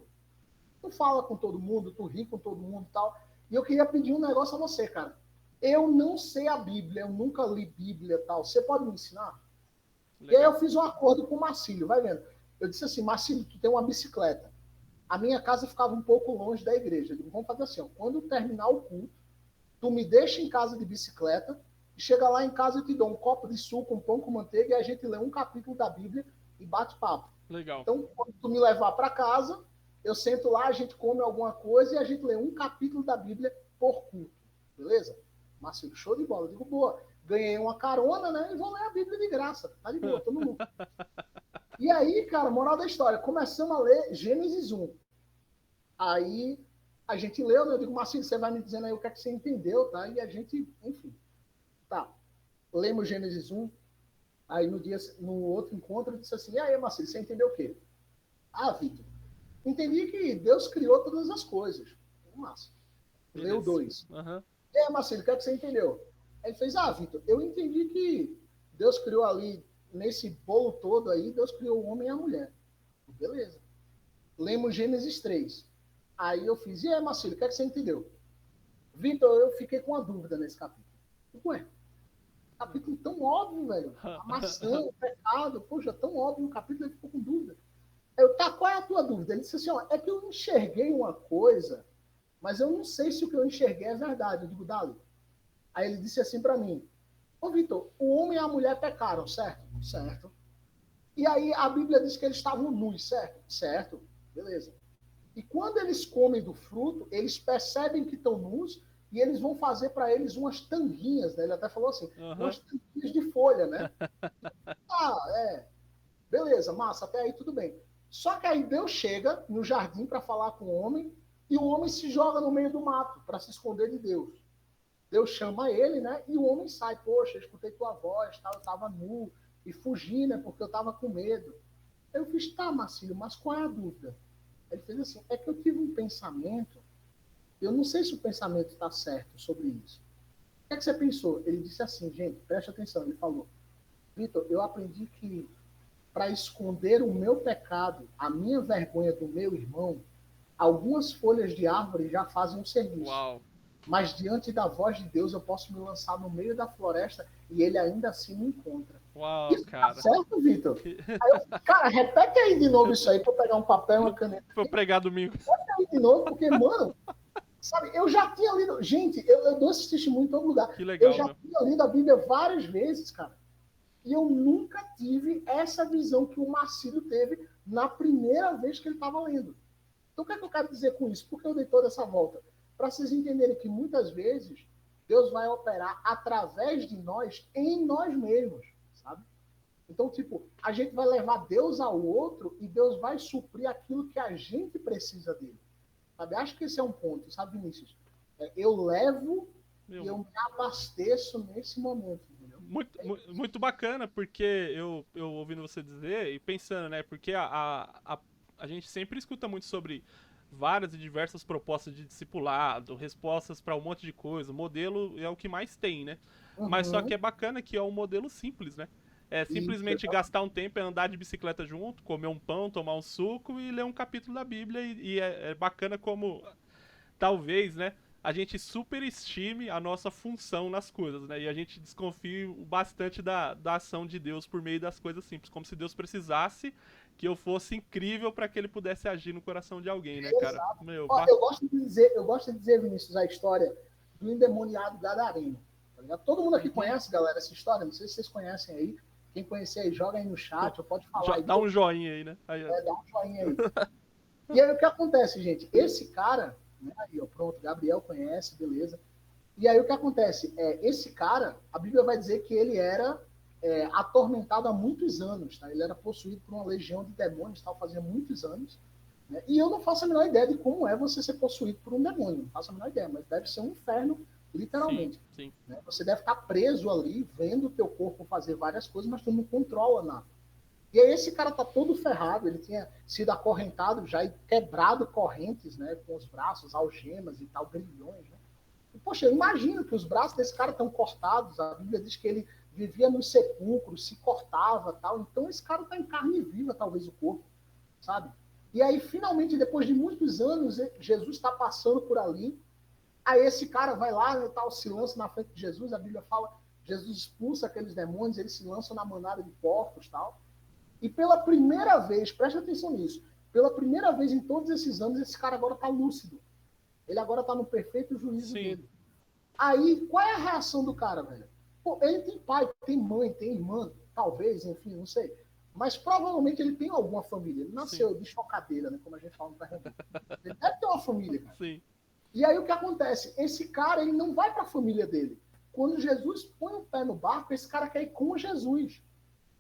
Tu fala com todo mundo, tu ri com todo mundo e tal. E eu queria pedir um negócio a você, cara. Eu não sei a Bíblia, eu nunca li Bíblia e tal. Você pode me ensinar? Legal. E aí eu fiz um acordo com o Marcílio, vai vendo. Eu disse assim, Marcílio, tu tem uma bicicleta. A minha casa ficava um pouco longe da igreja. Eu digo, vamos fazer assim, quando terminar o culto, tu me deixa em casa de bicicleta chega lá em casa, eu te dou um copo de suco, um pão com manteiga, e a gente lê um capítulo da Bíblia e bate papo. Legal. Então, quando tu me levar para casa, eu sento lá, a gente come alguma coisa e a gente lê um capítulo da Bíblia por culto. Beleza? Marcelo, show de bola. Eu digo, boa, ganhei uma carona, né? E vou ler a Bíblia de graça. Tá de boa, tô no lucro. E aí, cara, moral da história, começamos a ler Gênesis 1. Aí a gente leu, né? Eu digo, Marcelo, você vai me dizendo aí o que é que você entendeu, tá? E a gente, enfim, tá. Lemos Gênesis 1. Aí no outro encontro eu disse assim, e aí, Marcelo, você entendeu o quê? Ah, Vitor, entendi que Deus criou todas as coisas. Massa. Leu 2. Uhum. E aí, Marcelo, o que é que você entendeu? Aí ele fez, Vitor, eu entendi que Deus criou ali, nesse bolo todo aí, Deus criou o homem e a mulher. Beleza. Lemos Gênesis 3. Aí eu fiz, e aí, Marcelo, o que é que você entendeu? Vitor, eu fiquei com uma dúvida nesse capítulo. Ué, capítulo tão óbvio, velho. A maçã, o pecado, poxa, tão óbvio o capítulo, ele ficou com dúvida. Eu, tá, qual é a tua dúvida? Ele disse assim, ó, é que eu enxerguei uma coisa, mas eu não sei se o que eu enxerguei é verdade. Eu digo, Dali. Aí ele disse assim para mim, ô Vitor, o homem e a mulher pecaram, certo? Certo. E aí a Bíblia diz que eles estavam nus, certo? Certo. Beleza. E quando eles comem do fruto, eles percebem que estão nus e eles vão fazer para eles umas tanguinhas, né? Ele até falou assim, umas tanguinhas de folha, né? Beleza, massa, até aí tudo bem. Só que aí Deus chega no jardim para falar com o homem e o homem se joga no meio do mato para se esconder de Deus. Deus chama ele, né? E o homem sai, poxa, eu escutei tua voz, tá? Eu estava nu e fugi, né? Porque eu estava com medo. Eu fiz, tá, Marcílio, mas qual é a dúvida? Ele fez assim, é que eu tive um pensamento, eu não sei se o pensamento está certo sobre isso. O que é que você pensou? Ele disse assim, gente, preste atenção, ele falou, Vitor, eu aprendi que para esconder o meu pecado, a minha vergonha do meu irmão, algumas folhas de árvore já fazem um serviço. Uau. Mas diante da voz de Deus eu posso me lançar no meio da floresta e ele ainda assim me encontra. Uau, isso cara. Tá certo, Vitor? Aí eu, cara, repete aí de novo isso aí pra eu pegar um papel e uma caneta. Pra eu pregar domingo. Repete aí de novo, porque, mano, sabe, eu já tinha lido. Gente, eu dou esse testemunho em todo lugar. Que legal, eu já tinha lido a Bíblia várias vezes, cara. E eu nunca tive essa visão que o Marcílio teve na primeira vez que ele estava lendo. Então, o que é que eu quero dizer com isso? Por que eu dei toda essa volta? Para vocês entenderem que muitas vezes Deus vai operar através de nós, em nós mesmos, sabe? Então, tipo, a gente vai levar Deus ao outro e Deus vai suprir aquilo que a gente precisa dele. Sabe? Acho que esse é um ponto, sabe, Vinícius? Eu levo e eu me abasteço nesse momento. Muito bacana, porque eu ouvindo você dizer e pensando, né? Porque a gente sempre escuta muito sobre várias e diversas propostas de discipulado, respostas para um monte de coisa. O modelo é o que mais tem, né? Uhum. Mas só que é bacana que é um modelo simples, né? É simplesmente Isso, gastar um tempo, andar de bicicleta junto, comer um pão, tomar um suco e ler um capítulo da Bíblia. E é bacana como, talvez, né? A gente superestime a nossa função nas coisas, né? E a gente desconfia bastante da ação de Deus por meio das coisas simples. Como se Deus precisasse que eu fosse incrível para que ele pudesse agir no coração de alguém, né, cara? Meu, Ó, eu gosto de dizer, Vinícius, a história do endemoniado gadareno. Tá ligado? Todo mundo aqui conhece, galera, essa história. Não sei se vocês conhecem aí. Quem conhecer aí, joga aí no chat, ou pode falar aí. Dá um joinha aí, né? Aí, dá um joinha aí. E aí o que acontece, gente? Esse cara, né, aí, ó, pronto, Gabriel conhece, beleza. E aí o que acontece? Esse cara, a Bíblia vai dizer que ele era atormentado há muitos anos, tá? Ele era possuído por uma legião de demônios, tal, fazia muitos anos. Né? E eu não faço a menor ideia de como é você ser possuído por um demônio, não faço a menor ideia, mas deve ser um inferno, literalmente. Sim. Né? Você deve estar preso ali, vendo o teu corpo fazer várias coisas, mas tu não controla nada. E aí esse cara tá todo ferrado, ele tinha sido acorrentado já e quebrado correntes, né, com os braços, algemas e tal, grilhões, né? E, poxa, eu imagino que os braços desse cara estão cortados, a Bíblia diz que ele vivia nos sepulcros, se cortava, tal. Então esse cara tá em carne viva, talvez, o corpo, sabe? E aí, finalmente, depois de muitos anos, Jesus está passando por ali, aí esse cara vai lá, né, tal, se lança na frente de Jesus, a Bíblia fala, Jesus expulsa aqueles demônios, eles se lançam na manada de porcos, tal. E pela primeira vez, preste atenção nisso, pela primeira vez em todos esses anos, esse cara agora está lúcido. Ele agora está no perfeito juízo dele. Aí, qual é a reação do cara, velho? Pô, ele tem pai, tem mãe, tem irmã, talvez, enfim, não sei. Mas provavelmente ele tem alguma família. Ele nasceu Sim. de chocadeira, né? Como a gente fala no Pernambuco. Ele deve ter uma família, cara. Sim. E aí o que acontece? Esse cara, ele não vai para a família dele. Quando Jesus põe o pé no barco, esse cara quer ir com Jesus.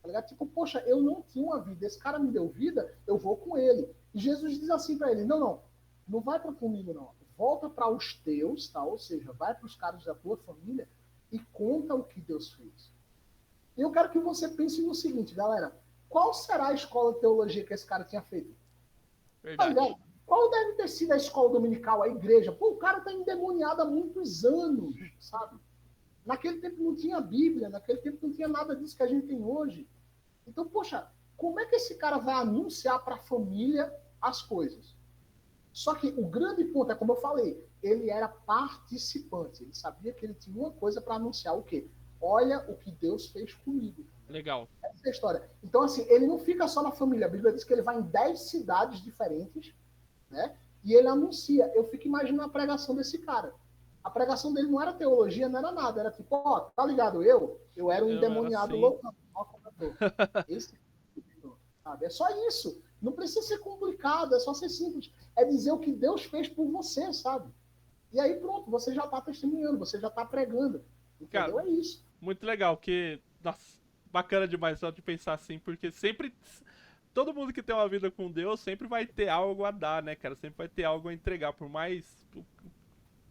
Tá ligado? Tipo, poxa, eu não tinha uma vida, esse cara me deu vida, eu vou com ele. E Jesus diz assim para ele: não, não, não vai para comigo, não. Volta para os teus, tá? Ou seja, vai para os caras da tua família e conta o que Deus fez. E eu quero que você pense no seguinte, galera: qual será a escola de teologia que esse cara tinha feito? Tá Verdade. ligado? Qual deve ter sido a escola dominical, a igreja? Pô, o cara tá endemoniado há muitos anos, sabe? Naquele tempo não tinha Bíblia, naquele tempo não tinha nada disso que a gente tem hoje. Então, poxa, como é que esse cara vai anunciar para a família as coisas? Só que o grande ponto é, como eu falei, ele era participante. Ele sabia que ele tinha uma coisa para anunciar o quê? Olha o que Deus fez comigo. Legal. Essa é a história. Então, assim, ele não fica só na família. A Bíblia diz que ele vai em 10 cidades diferentes, né? E ele anuncia. Eu fico imaginando a pregação desse cara. A pregação dele não era teologia, não era nada. Era tipo, ó, tá ligado? Eu era um Eu era endemoniado assim. loucão. Ó, como eu tô. Esse, sabe? É só isso. Não precisa ser complicado, é só ser simples. É dizer o que Deus fez por você, sabe? E aí pronto, você já está testemunhando, você já está pregando. Cara, Entendeu? É isso. muito legal, que. Nossa, bacana demais só de pensar assim, porque sempre. Todo mundo que tem uma vida com Deus sempre vai ter algo a dar, né, cara? Sempre vai ter algo a entregar, por mais.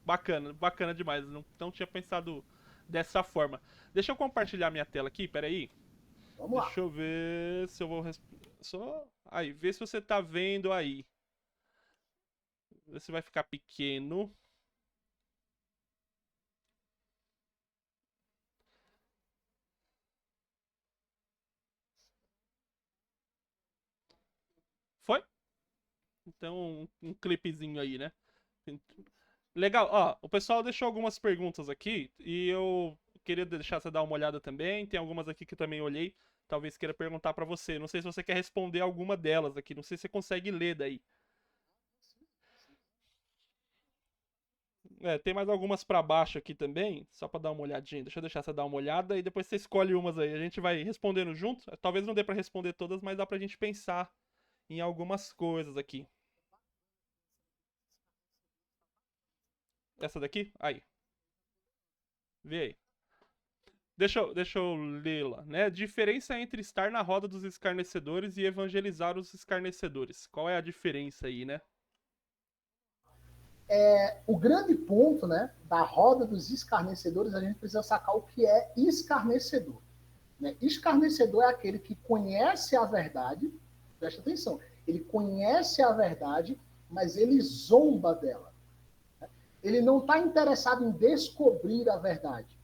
Bacana, bacana demais. Não tinha pensado dessa forma. Deixa eu compartilhar minha tela aqui, peraí. Vamos lá. Deixa eu ver se eu vou. Só. Aí, vê se você tá vendo aí. Vê se vai ficar pequeno. Foi? Então, um clipezinho aí, né? Legal, ó, o pessoal deixou algumas perguntas aqui e eu queria deixar você dar uma olhada também. Tem algumas aqui que eu também olhei, talvez queira perguntar pra você. Não sei se você quer responder alguma delas aqui, não sei se você consegue ler daí. É, tem mais algumas pra baixo aqui também, só pra dar uma olhadinha. Deixa eu deixar você dar uma olhada e depois você escolhe umas aí. A gente vai respondendo junto. Talvez não dê pra responder todas, mas dá pra gente pensar em algumas coisas aqui. Essa daqui? Aí, vê aí. Deixa eu lê-la, né? Diferença entre estar na roda dos escarnecedores e evangelizar os escarnecedores. Qual é a diferença aí, né? O grande ponto, né, da roda dos escarnecedores, a gente precisa sacar o que é escarnecedor. Né? Escarnecedor é aquele que conhece a verdade, presta atenção, ele conhece a verdade, mas ele zomba dela. Ele não está interessado em descobrir a verdade.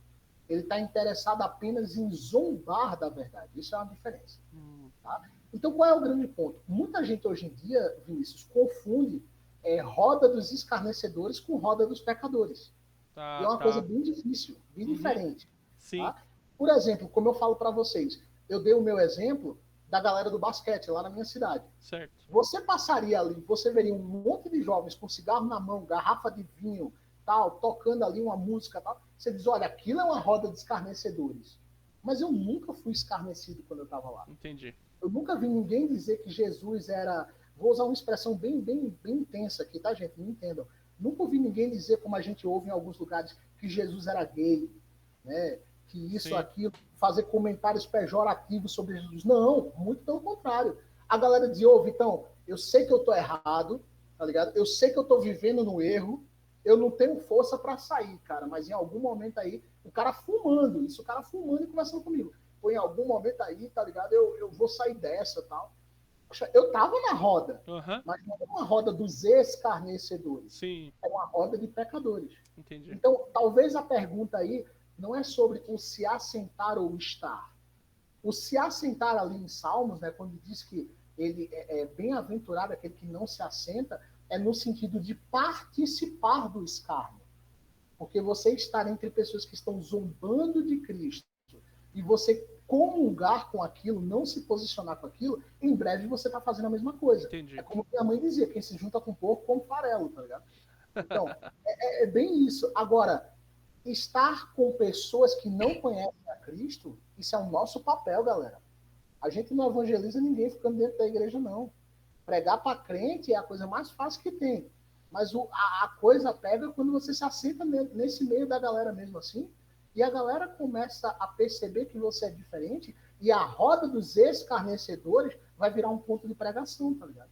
Ele está interessado apenas em zombar da verdade. Isso é uma diferença. Tá? Então, qual é o grande ponto? Muita gente hoje em dia, Vinícius, confunde roda dos escarnecedores com roda dos pecadores. E é Tá, uma coisa tá. bem difícil, bem Uhum, diferente. sim, Tá? Por exemplo, como eu falo para vocês, eu dei o meu exemplo da galera do basquete lá na minha cidade. certo. Você passaria ali, você veria um monte de jovens com cigarro na mão, garrafa de vinho, tal, tocando ali uma música, tal. Você diz, olha, aquilo é uma roda de escarnecedores. Mas eu nunca fui escarnecido quando eu estava lá. Entendi. Eu nunca vi ninguém dizer que Jesus era. Vou usar uma expressão bem intensa aqui, tá, gente? Me entendam. Nunca ouvi ninguém dizer, como a gente ouve em alguns lugares, que Jesus era gay, né? Que isso, Sim, aquilo, fazer comentários pejorativos sobre Jesus. Não, muito pelo contrário. A galera dizia, ô, Vitão, eu sei que eu tô errado, tá ligado? Eu sei que eu tô vivendo no erro, eu não tenho força para sair, cara, mas em algum momento aí, o cara fumando, isso, o cara fumando e conversando comigo. Pô, em algum momento aí, tá ligado? Eu vou sair dessa tal. Poxa, eu tava na roda, aham, mas não era uma roda dos escarnecedores, sim, era uma roda de pecadores. entendi. Então, talvez a pergunta aí não é sobre o se assentar ou estar. O se assentar ali em Salmos, né, quando diz que ele é bem-aventurado aquele que não se assenta, é no sentido de participar do escárnio. Porque você estar entre pessoas que estão zombando de Cristo e você comungar com aquilo, não se posicionar com aquilo, em breve você está fazendo a mesma coisa. É Entendi. como minha mãe dizia, quem se junta com porco come farelo, tá ligado? Então, é bem isso. Agora, estar com pessoas que não conhecem Cristo, isso é o nosso papel, galera. A gente não evangeliza ninguém ficando dentro da igreja, não. Pregar para crente é a coisa mais fácil que tem. Mas a coisa pega quando você se assenta nesse meio da galera mesmo assim, e a galera começa a perceber que você é diferente, e a roda dos escarnecedores vai virar um ponto de pregação, tá ligado?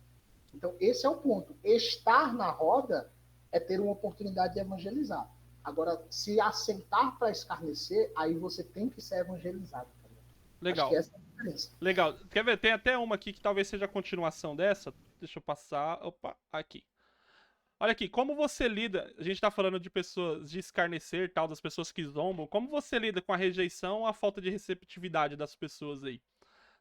Então, esse é o ponto. Estar na roda é ter uma oportunidade de evangelizar. Agora, se assentar para escarnecer, aí você tem que ser evangelizado. Tá ligado? Legal. Acho que essa é a diferença. Legal. Quer ver? Tem até uma aqui que talvez seja a continuação dessa. Deixa eu passar. Opa, aqui. Olha aqui, como você lida. A gente tá falando de pessoas de escarnecer e tal, das pessoas que zombam. Como você lida com a rejeição, a falta de receptividade das pessoas aí?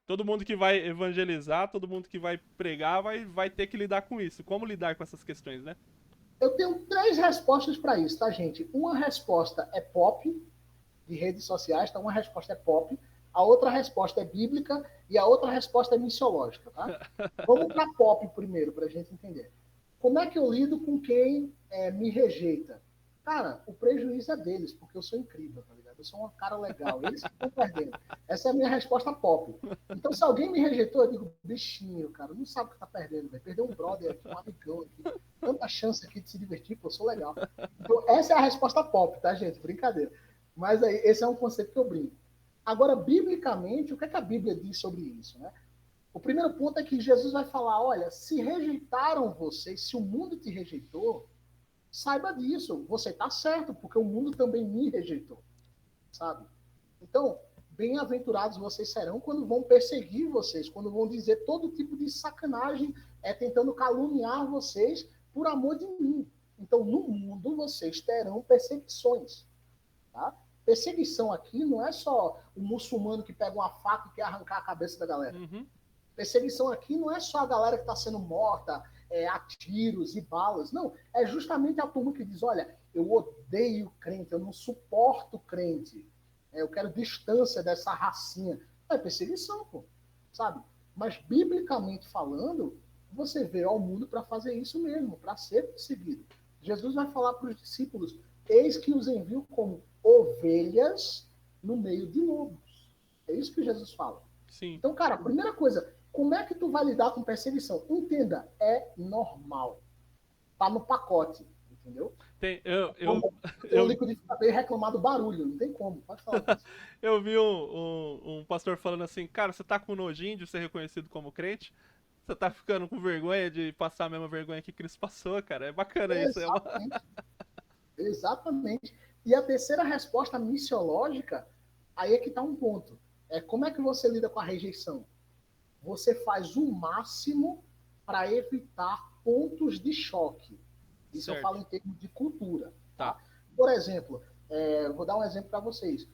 Todo mundo que vai evangelizar, todo mundo que vai pregar, vai ter que lidar com isso. Como lidar com essas questões, né? Eu tenho 3 respostas para isso, tá, gente? Uma resposta é pop, de redes sociais, tá? Uma resposta é pop, a outra resposta é bíblica e a outra resposta é missiológica, tá? Vamos para pop primeiro, para a gente entender. Como é que eu lido com quem me rejeita? Cara, o prejuízo é deles, porque eu sou incrível, tá ligado? Eu sou um cara legal, eles que estão perdendo. Essa é a minha resposta pop. Então, se alguém me rejeitou, eu digo, bichinho, cara, não sabe o que tá perdendo, velho. Perdeu um brother aqui, um amigão aqui. Tanta chance aqui de se divertir, pô, eu sou legal. Então, essa é a resposta pop, tá, gente? Brincadeira. Mas aí, esse é um conceito que eu brinco. Agora, biblicamente, o que é que a Bíblia diz sobre isso, né? O primeiro ponto é que Jesus vai falar, olha, se rejeitaram vocês, se o mundo te rejeitou, saiba disso, você está certo, porque o mundo também me rejeitou, sabe? Então, bem-aventurados vocês serão quando vão perseguir vocês, quando vão dizer todo tipo de sacanagem, tentando caluniar vocês por amor de mim. Então, no mundo vocês terão perseguições, tá? Perseguição aqui não é só o muçulmano que pega uma faca e quer arrancar a cabeça da galera. Uhum. Perseguição aqui não é só a galera que está sendo morta a tiros e balas. Não, é justamente a turma que diz, olha, eu odeio crente, eu não suporto crente. Eu quero distância dessa racinha. É perseguição, pô, sabe? Mas, biblicamente falando, você veio ao mundo para fazer isso mesmo, para ser perseguido. Jesus vai falar para os discípulos, eis que os envio como ovelhas no meio de lobos. É isso que Jesus fala. Sim. Então, cara, a primeira coisa, como é que tu vai lidar com perseguição? Entenda, é normal. Tá no pacote, entendeu? Eu liquidificador e reclamar do barulho, não tem como, pode falar. Eu vi um pastor falando assim, cara, você tá com nojinho de ser reconhecido como crente? Você tá ficando com vergonha de passar a mesma vergonha que Cristo passou, cara? É bacana isso. Exatamente. Exatamente. E a terceira resposta missiológica, aí é que tá um ponto. Como é que você lida com a rejeição? Você faz o máximo para evitar pontos de choque. Isso certo. Eu falo em termos de cultura. Tá? Por exemplo, vou dar um exemplo para vocês.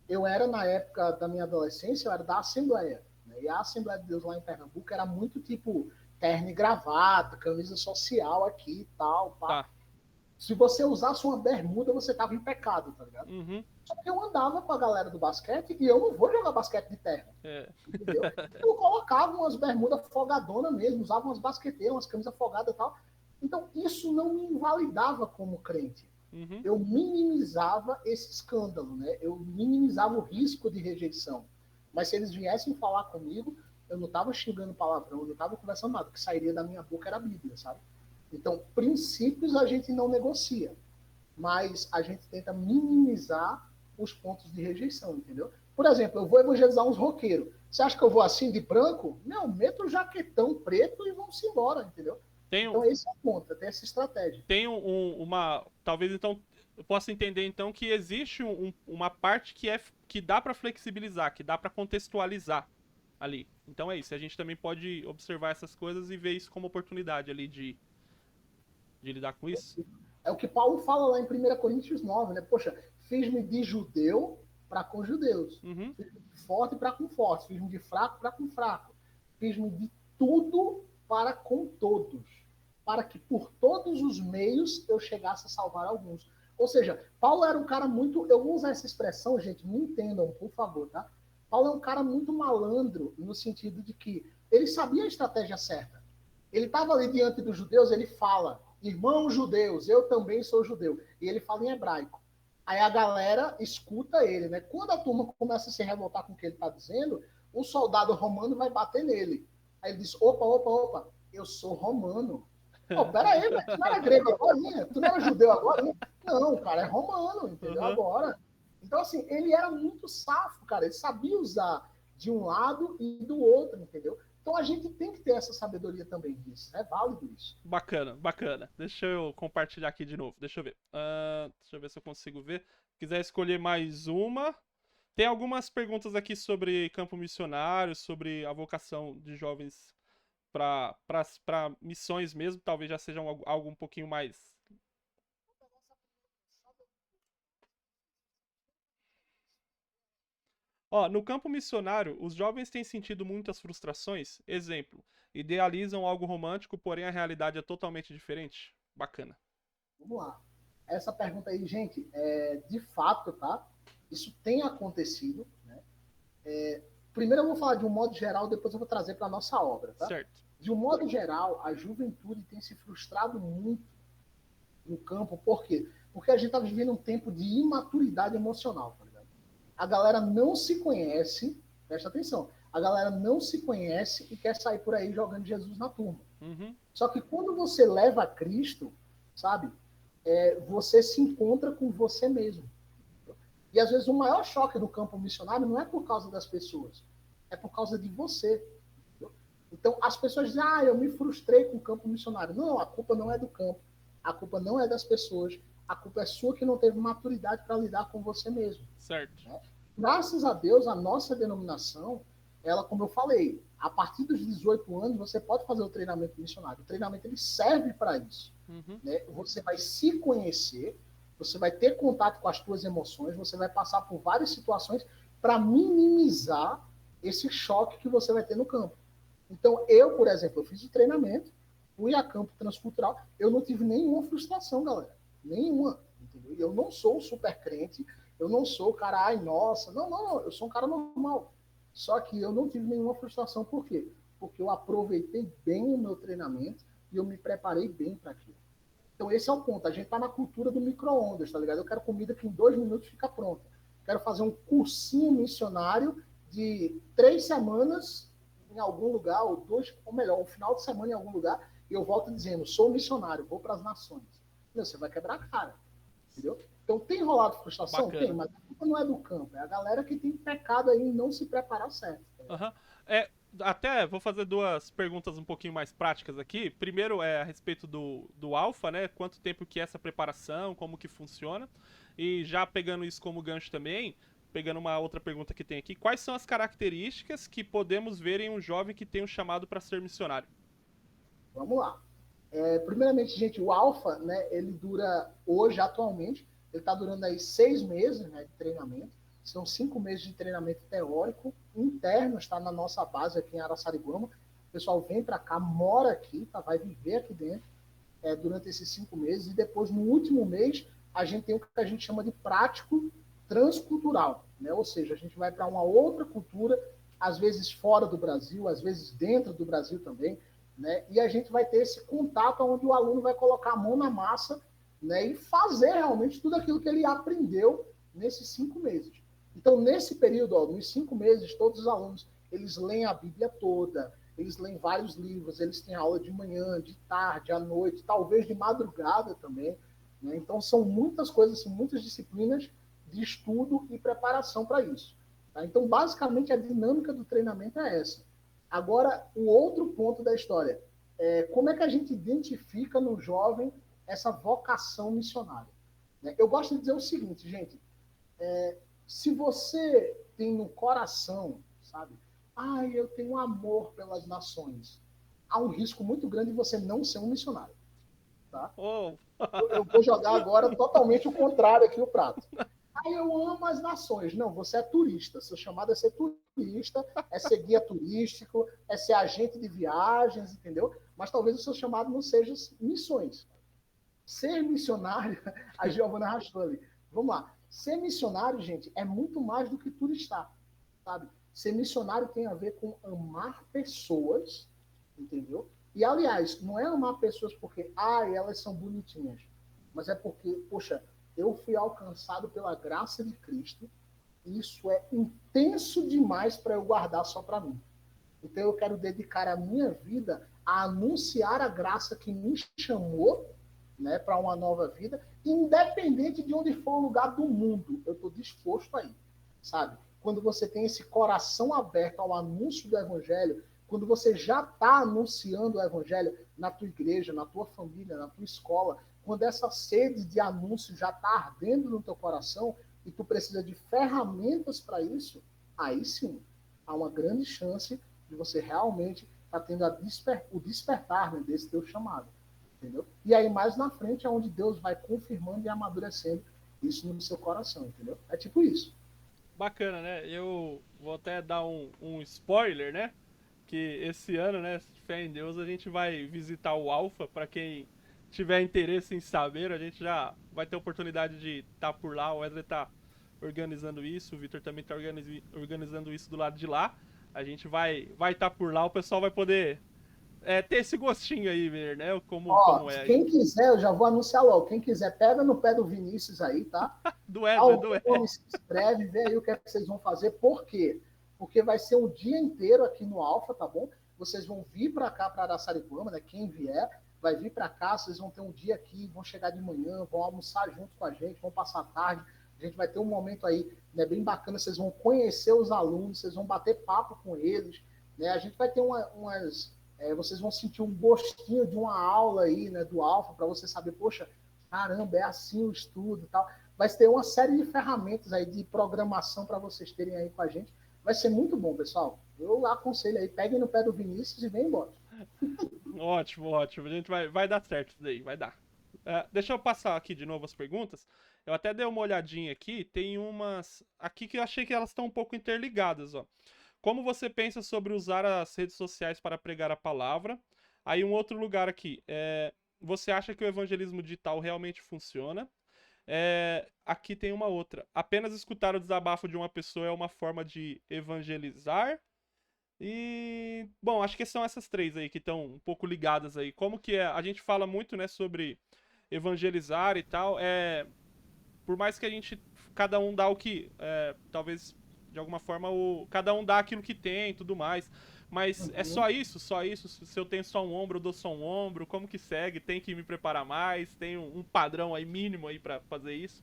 Eu era, na época da minha adolescência, eu era da Assembleia. Né? E a Assembleia de Deus lá em Pernambuco era muito tipo terno e gravata, camisa social aqui e tal. Pá. Tá. Se você usasse uma bermuda, você tava em pecado, tá ligado? Uhum. Só que eu andava com a galera do basquete e eu não vou jogar basquete de terno. Entendeu? Eu colocava umas bermudas folgadonas mesmo, usava umas basqueteiras, umas camisas folgadas e tal. Então, isso não me invalidava como crente. Uhum. Eu minimizava esse escândalo, né? Eu minimizava o risco de rejeição. Mas se eles viessem falar comigo, eu não estava xingando palavrão, eu não estava conversando nada. O que sairia da minha boca era a Bíblia, sabe? Então, princípios a gente não negocia, mas a gente tenta minimizar os pontos de rejeição, entendeu? Por exemplo, eu vou evangelizar uns roqueiros. Você acha que eu vou assim de branco? Não, meto o jaquetão preto e vamos embora, entendeu? Então esse é o ponto, tem essa estratégia. Tem uma... Talvez então eu possa entender então que existe uma parte que dá para flexibilizar, que dá para contextualizar ali. Então é isso, a gente também pode observar essas coisas e ver isso como oportunidade ali de lidar com isso. É o que Paulo fala lá em 1 Coríntios 9, né? Poxa, fiz-me de judeu para com judeus. Uhum. Fiz-me de forte para com forte. Fiz-me de fraco para com fraco. Fiz-me de tudo para com todos. Para que por todos os meios eu chegasse a salvar alguns. Ou seja, Paulo era um cara muito... Eu vou usar essa expressão, gente, me entendam, por favor, tá? Paulo é um cara muito malandro no sentido de que ele sabia a estratégia certa. Ele estava ali diante dos judeus, ele fala... Irmãos judeus, eu também sou judeu. E ele fala em hebraico. Aí a galera escuta ele, né? Quando a turma começa a se revoltar com o que ele está dizendo, o soldado romano vai bater nele. Aí ele diz, opa, eu sou romano. Pô, pera aí, velho, tu não era grego agora, né? Tu não era judeu agora, né? Não, cara, é romano, entendeu? Agora. Então, assim, ele era muito safo, cara. Ele sabia usar de um lado e do outro, entendeu? Então a gente tem que ter essa sabedoria também disso. É válido isso. Bacana, bacana. Deixa eu compartilhar aqui de novo. Deixa eu ver. Deixa eu ver se eu consigo ver. Se quiser escolher mais uma. Tem algumas perguntas aqui sobre campo missionário, sobre a vocação de jovens para missões mesmo. Talvez já sejam algo um pouquinho mais. Ó, no campo missionário, os jovens têm sentido muitas frustrações. Exemplo, idealizam algo romântico, porém a realidade é totalmente diferente. Bacana. Vamos lá. Essa pergunta aí, gente, de fato, tá? Isso tem acontecido, né? Primeiro eu vou falar de um modo geral, depois eu vou trazer para a nossa obra, tá? Certo. De um modo geral, a juventude tem se frustrado muito no campo. Por quê? Porque a gente está vivendo um tempo de imaturidade emocional, tá ligado? A galera não se conhece, presta atenção, a galera não se conhece e quer sair por aí jogando Jesus na turma. Uhum. Só que quando você leva a Cristo, sabe, você se encontra com você mesmo. E às vezes o maior choque do campo missionário não é por causa das pessoas, é por causa de você. Entendeu? Então as pessoas dizem, eu me frustrei com o campo missionário. Não, a culpa não é do campo, a culpa não é das pessoas, a culpa é sua que não teve maturidade para lidar com você mesmo. Certo. Né? Graças a Deus, a nossa denominação, ela, como eu falei, a partir dos 18 anos, você pode fazer o treinamento missionário. O treinamento ele serve para isso. Uhum. Né? Você vai se conhecer, você vai ter contato com as suas emoções, você vai passar por várias situações para minimizar esse choque que você vai ter no campo. Então, eu, por exemplo, eu fiz o treinamento, fui a campo transcultural, eu não tive nenhuma frustração, galera. Nenhuma. Entendeu? Eu não sou super crente, eu não sou cara, ai, nossa. Não, eu sou um cara normal. Só que eu não tive nenhuma frustração. Por quê? Porque eu aproveitei bem o meu treinamento e eu me preparei bem para aquilo. Então, esse é o ponto. A gente está na cultura do micro-ondas, tá ligado? Eu quero comida que em 2 minutos fica pronta. Quero fazer um cursinho missionário de 3 semanas em algum lugar, ou 2, ou melhor, um final de semana em algum lugar, e eu volto dizendo, sou missionário, vou para as nações. Meu, você vai quebrar a cara. Entendeu? Então, tem rolado frustração? Bacana. Tem, mas a culpa não é do campo. É a galera que tem pecado aí em não se preparar certo. Tá Uhum. Até vou fazer duas perguntas um pouquinho mais práticas aqui. Primeiro é a respeito do Alpha, né? Quanto tempo que é essa preparação, como que funciona. E já pegando isso como gancho também, pegando uma outra pergunta que tem aqui, quais são as características que podemos ver em um jovem que tem um chamado para ser missionário? Vamos lá. Primeiramente, gente, o Alpha, né, ele dura hoje, atualmente, ele está durando aí 6 meses, né, de treinamento. São 5 meses de treinamento teórico, interno, está na nossa base aqui em Araçariguama. O pessoal vem para cá, mora aqui, tá, vai viver aqui dentro durante esses 5 meses. E depois, no último mês, a gente tem o que a gente chama de prático transcultural. Né? Ou seja, a gente vai para uma outra cultura, às vezes fora do Brasil, às vezes dentro do Brasil também. Né? E a gente vai ter esse contato onde o aluno vai colocar a mão na massa, né, e fazer realmente tudo aquilo que ele aprendeu nesses 5 meses. Então, nesse período, nos 5 meses, todos os alunos, eles leem a Bíblia toda, eles leem vários livros, eles têm aula de manhã, de tarde, à noite, talvez de madrugada também. Né? Então, são muitas coisas, assim, muitas disciplinas de estudo e preparação para isso. Tá? Então, basicamente, a dinâmica do treinamento é essa. Agora, o outro ponto da história como é que a gente identifica no jovem essa vocação missionária? Né? Eu gosto de dizer o seguinte, gente, se você tem no coração, sabe, eu tenho amor pelas nações, há um risco muito grande de você não ser um missionário. Tá? Oh. Eu vou jogar agora totalmente o contrário aqui o prato. Eu amo as nações. Não, você é turista. Seu chamado é ser turista, é ser guia turístico, é ser agente de viagens, entendeu? Mas talvez o seu chamado não seja missões. Ser missionário, a Giovana rachou ali. Vamos lá. Ser missionário, gente, é muito mais do que turistar, sabe? Ser missionário tem a ver com amar pessoas, entendeu? E, aliás, não é amar pessoas porque, elas são bonitinhas, mas é porque, poxa, eu fui alcançado pela graça de Cristo, e isso é intenso demais para eu guardar só para mim. Então eu quero dedicar a minha vida a anunciar a graça que me chamou, né, para uma nova vida, independente de onde for o lugar do mundo, eu estou disposto a ir, sabe? Quando você tem esse coração aberto ao anúncio do evangelho, quando você já está anunciando o evangelho na tua igreja, na tua família, na tua escola, quando essa sede de anúncio já está ardendo no teu coração e tu precisa de ferramentas para isso, aí sim, há uma grande chance de você realmente estar tá tendo o despertar, né, desse teu chamado. Entendeu? E aí mais na frente é onde Deus vai confirmando e amadurecendo isso no seu coração, entendeu? É tipo isso. Bacana, né? Eu vou até dar um spoiler, né? Que esse ano, né, fé em Deus, a gente vai visitar o Alpha. Para quem tiver interesse em saber, a gente já vai ter oportunidade de estar por lá. O Wesley tá organizando isso, o Victor também tá organizando isso do lado de lá. A gente vai estar por lá, o pessoal vai poder ter esse gostinho aí, ver, né? Ó, Como é aí. quem quiser, eu já vou anunciar logo. Quem quiser, pega no pé do Vinícius aí, tá? Do Wesley, do Algum Wesley. nome se inscreve, vê aí o que, é que vocês vão fazer. Por quê? Porque vai ser um dia inteiro aqui no Alfa, tá bom? Vocês vão vir para cá, para Araçariguama, né? Quem vier, vai vir para cá, vocês vão ter um dia aqui, vão chegar de manhã, vão almoçar junto com a gente, vão passar a tarde. A gente vai ter um momento aí, né, bem bacana, vocês vão conhecer os alunos, vocês vão bater papo com eles, né? A gente vai ter vocês vão sentir um gostinho de uma aula aí, né, do Alfa, para você saber, poxa, caramba, é assim o estudo e tal. Vai ter uma série de ferramentas aí de programação para vocês terem aí com a gente. Vai ser muito bom, pessoal. Eu aconselho aí, peguem no pé do Vinícius e vem embora. Ótimo, ótimo. A gente vai dar certo isso daí, vai dar. Deixa eu passar aqui de novo as perguntas. Eu até dei uma olhadinha aqui, tem umas aqui que eu achei que elas estão um pouco interligadas, ó. Como você pensa sobre usar as redes sociais para pregar a palavra? Aí um outro lugar aqui, você acha que o evangelismo digital realmente funciona? Aqui tem uma outra. Apenas escutar o desabafo de uma pessoa é uma forma de evangelizar? E, bom, acho que são essas três aí que estão um pouco ligadas aí. Como que é? A gente fala muito, né, sobre evangelizar e tal. Por mais que a gente, cada um dá o que, talvez de alguma forma cada um dá aquilo que tem e tudo mais. Mas é Uhum. só isso. Se eu tenho só um ombro, eu dou só um ombro. Como que segue? Tem que me preparar mais? Tem um padrão aí mínimo aí para fazer isso?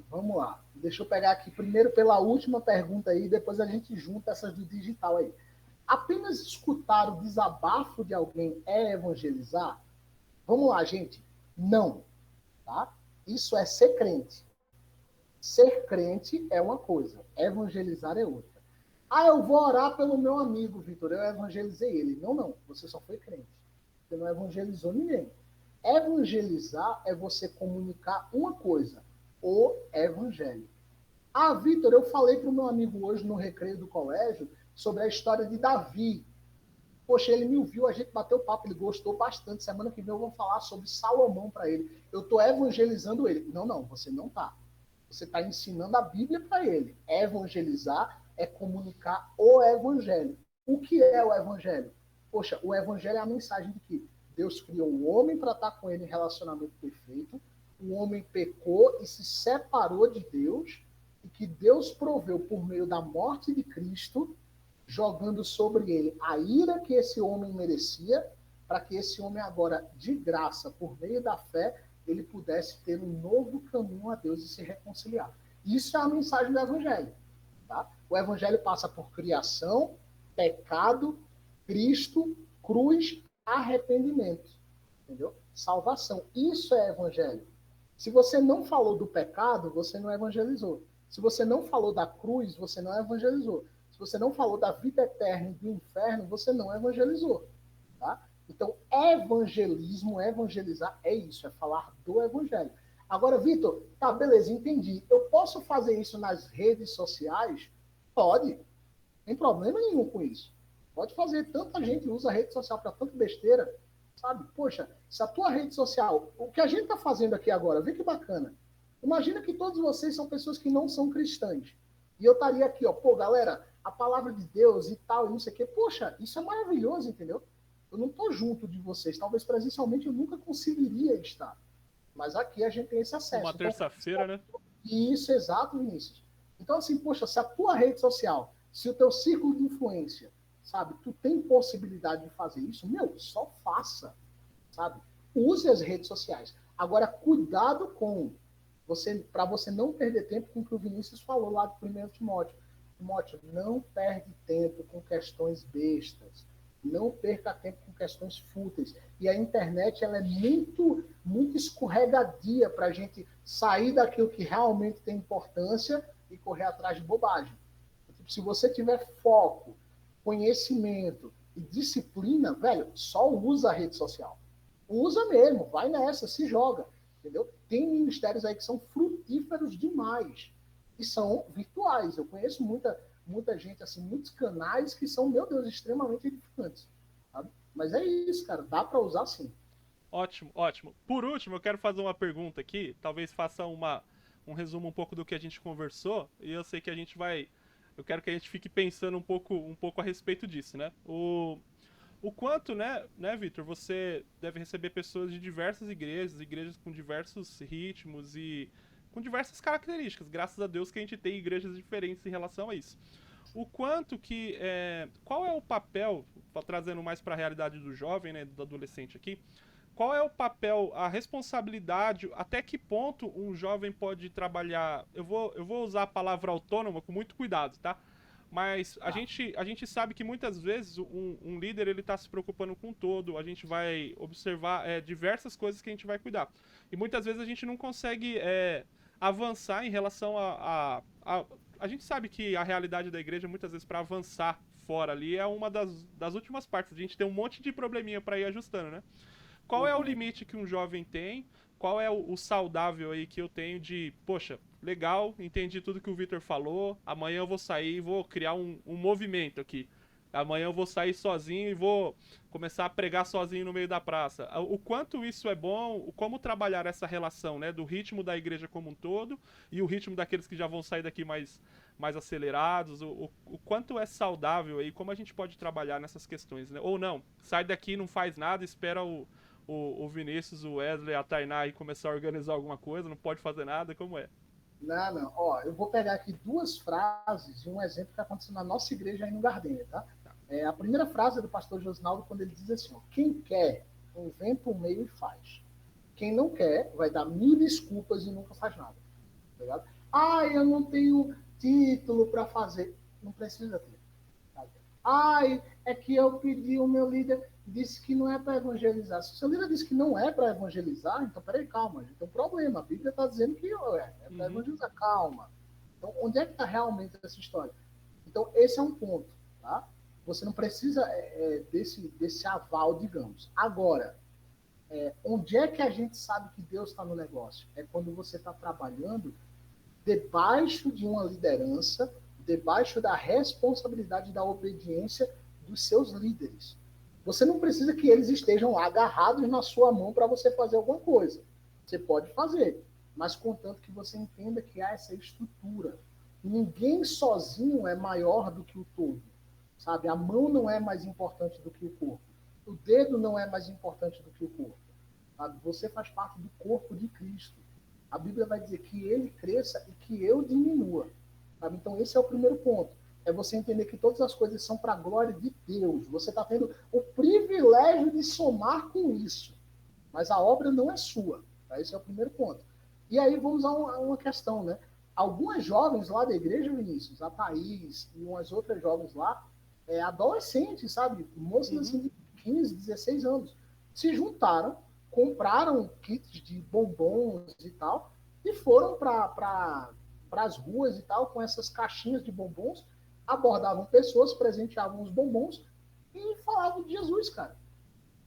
Vamos lá. Deixa eu pegar aqui primeiro pela última pergunta aí, depois a gente junta essas do digital aí. Apenas escutar o desabafo de alguém é evangelizar? Vamos lá, gente. Não, tá? Isso é ser crente. Ser crente é uma coisa, evangelizar é outra. Ah, eu vou orar pelo meu amigo, Vitor, eu evangelizei ele. Não, não, você só foi crente. Você não evangelizou ninguém. Evangelizar é você comunicar uma coisa, o evangelho. Ah, Vitor, eu falei para o meu amigo hoje no recreio do colégio sobre a história de Davi. Poxa, ele me ouviu, a gente bateu papo, ele gostou bastante. Semana que vem eu vou falar sobre Salomão para ele. Eu estou evangelizando ele. Não, não, você não está. Você está ensinando a Bíblia para ele. Evangelizar é comunicar o Evangelho. O que é o Evangelho? Poxa, o Evangelho é a mensagem de que Deus criou um homem para estar com ele em relacionamento perfeito. O homem pecou e se separou de Deus. E que Deus proveu por meio da morte de Cristo, jogando sobre ele a ira que esse homem merecia, para que esse homem agora, de graça, por meio da fé, ele pudesse ter um novo caminho a Deus e se reconciliar. Isso é a mensagem do Evangelho. Tá? O Evangelho passa por criação, pecado, Cristo, cruz, arrependimento. Entendeu? Salvação. Isso é Evangelho. Se você não falou do pecado, você não evangelizou. Se você não falou da cruz, você não evangelizou. Se você não falou da vida eterna e do inferno, você não evangelizou. Tá? Então, evangelismo, evangelizar é isso, é falar do evangelho. Agora, Vitor, tá, beleza, entendi. Eu posso fazer isso nas redes sociais? Pode. Não tem problema nenhum com isso. Pode fazer. Tanta gente usa a rede social para tanta besteira, sabe? Poxa, se a tua rede social, o que a gente está fazendo aqui agora, vê que bacana. Imagina que todos vocês são pessoas que não são cristãs. E eu estaria aqui, ó, pô, galera, a palavra de Deus e tal, e não sei o quê. Poxa, isso é maravilhoso, entendeu? Eu não estou junto de vocês. Talvez presencialmente eu nunca conseguiria estar. Mas aqui a gente tem esse acesso. Uma terça-feira, né? Isso, exato, Vinícius. Então, assim, poxa, se a tua rede social, se o teu círculo de influência, sabe, tu tem possibilidade de fazer isso, meu, só faça, sabe? Use as redes sociais. Agora, cuidado com você, para você não perder tempo com o que o Vinícius falou lá do 1 Timóteo. Timóteo, não perde tempo com questões bestas. Não perca tempo com questões fúteis. E a internet ela é muito, muito escorregadia para a gente sair daquilo que realmente tem importância e correr atrás de bobagem. Tipo, se você tiver foco, conhecimento e disciplina, velho, só usa a rede social. Usa mesmo, vai nessa, se joga. Entendeu? Tem ministérios aí que são frutíferos demais e são virtuais. Eu conheço muita gente, assim, muitos canais que são, meu Deus, extremamente edificantes. Sabe? Mas é isso, cara. Dá para usar sim. Ótimo, ótimo. Por último, eu quero fazer uma pergunta aqui, talvez faça um resumo um pouco do que a gente conversou, e eu sei que a gente vai. Eu quero que a gente fique pensando um pouco a respeito disso, né? O quanto, né, Vitor, você deve receber pessoas de diversas igrejas, igrejas com diversos ritmos e com diversas características. Graças a Deus que a gente tem igrejas diferentes em relação a isso. O quanto que. Qual é o papel, trazendo mais para a realidade do jovem, né, do adolescente aqui, qual é o papel, a responsabilidade, até que ponto um jovem pode trabalhar. Eu vou usar a palavra autônoma com muito cuidado, tá? Mas a gente sabe que muitas vezes um líder ele está se preocupando com todo, a gente vai observar diversas coisas que a gente vai cuidar. E muitas vezes a gente não consegue avançar em relação a gente sabe que a realidade da igreja, muitas vezes, para avançar fora ali, é uma das últimas partes. A gente tem um monte de probleminha para ir ajustando, né? Qual é o limite que um jovem tem? Qual é o saudável aí que eu tenho de, poxa, legal, entendi tudo que o Victor falou, amanhã eu vou sair e vou criar um movimento aqui. Amanhã eu vou sair sozinho e vou começar a pregar sozinho no meio da praça. O quanto isso é bom, como trabalhar essa relação, né, do ritmo da igreja como um todo e o ritmo daqueles que já vão sair daqui mais acelerados, o quanto é saudável aí, como a gente pode trabalhar nessas questões, né? Ou não, sai daqui, não faz nada, espera o Vinícius, o Wesley, a Tainá aí começar a organizar alguma coisa, não pode fazer nada, como é? Não, não. Ó, eu vou pegar aqui duas frases de um exemplo que aconteceu na nossa igreja aí no Gardênia, tá? A primeira frase é do pastor Josnaldo, quando ele diz assim, ó, quem quer, inventa um meio e faz. Quem não quer, vai dar 1000 desculpas e nunca faz nada. Tá ligado? Ah, eu não tenho título para fazer. Não precisa ter. Sabe? Ai, é que eu pedi, o meu líder disse que não é para evangelizar. Se o seu líder disse que não é para evangelizar, então peraí, calma, a gente tem um problema. A Bíblia está dizendo que é para evangelizar. Calma. Então, onde é que está realmente essa história? Então, esse é um ponto. Tá? Você não precisa desse aval, digamos. Agora, onde é que a gente sabe que Deus está no negócio? É quando você está trabalhando debaixo de uma liderança, debaixo da responsabilidade da obediência dos seus líderes. Você não precisa que eles estejam agarrados na sua mão para você fazer alguma coisa. Você pode fazer, mas contanto que você entenda que há essa estrutura. Ninguém sozinho é maior do que o todo. Sabe? A mão não é mais importante do que o corpo. O dedo não é mais importante do que o corpo. Sabe? Você faz parte do corpo de Cristo. A Bíblia vai dizer que ele cresça e que eu diminua. Sabe? Então, esse é o primeiro ponto. É você entender que todas as coisas são para a glória de Deus. Você está tendo o privilégio de somar com isso. Mas a obra não é sua. Tá? Esse é o primeiro ponto. E aí vamos a uma questão, né? Algumas jovens lá da igreja, Vinícius, a Thaís e umas outras jovens lá, adolescentes, sabe? Moças assim, de 15, 16 anos, se juntaram, compraram kits de bombons e tal, e foram para as ruas e tal, com essas caixinhas de bombons, abordavam pessoas, presenteavam os bombons e falavam de Jesus, cara.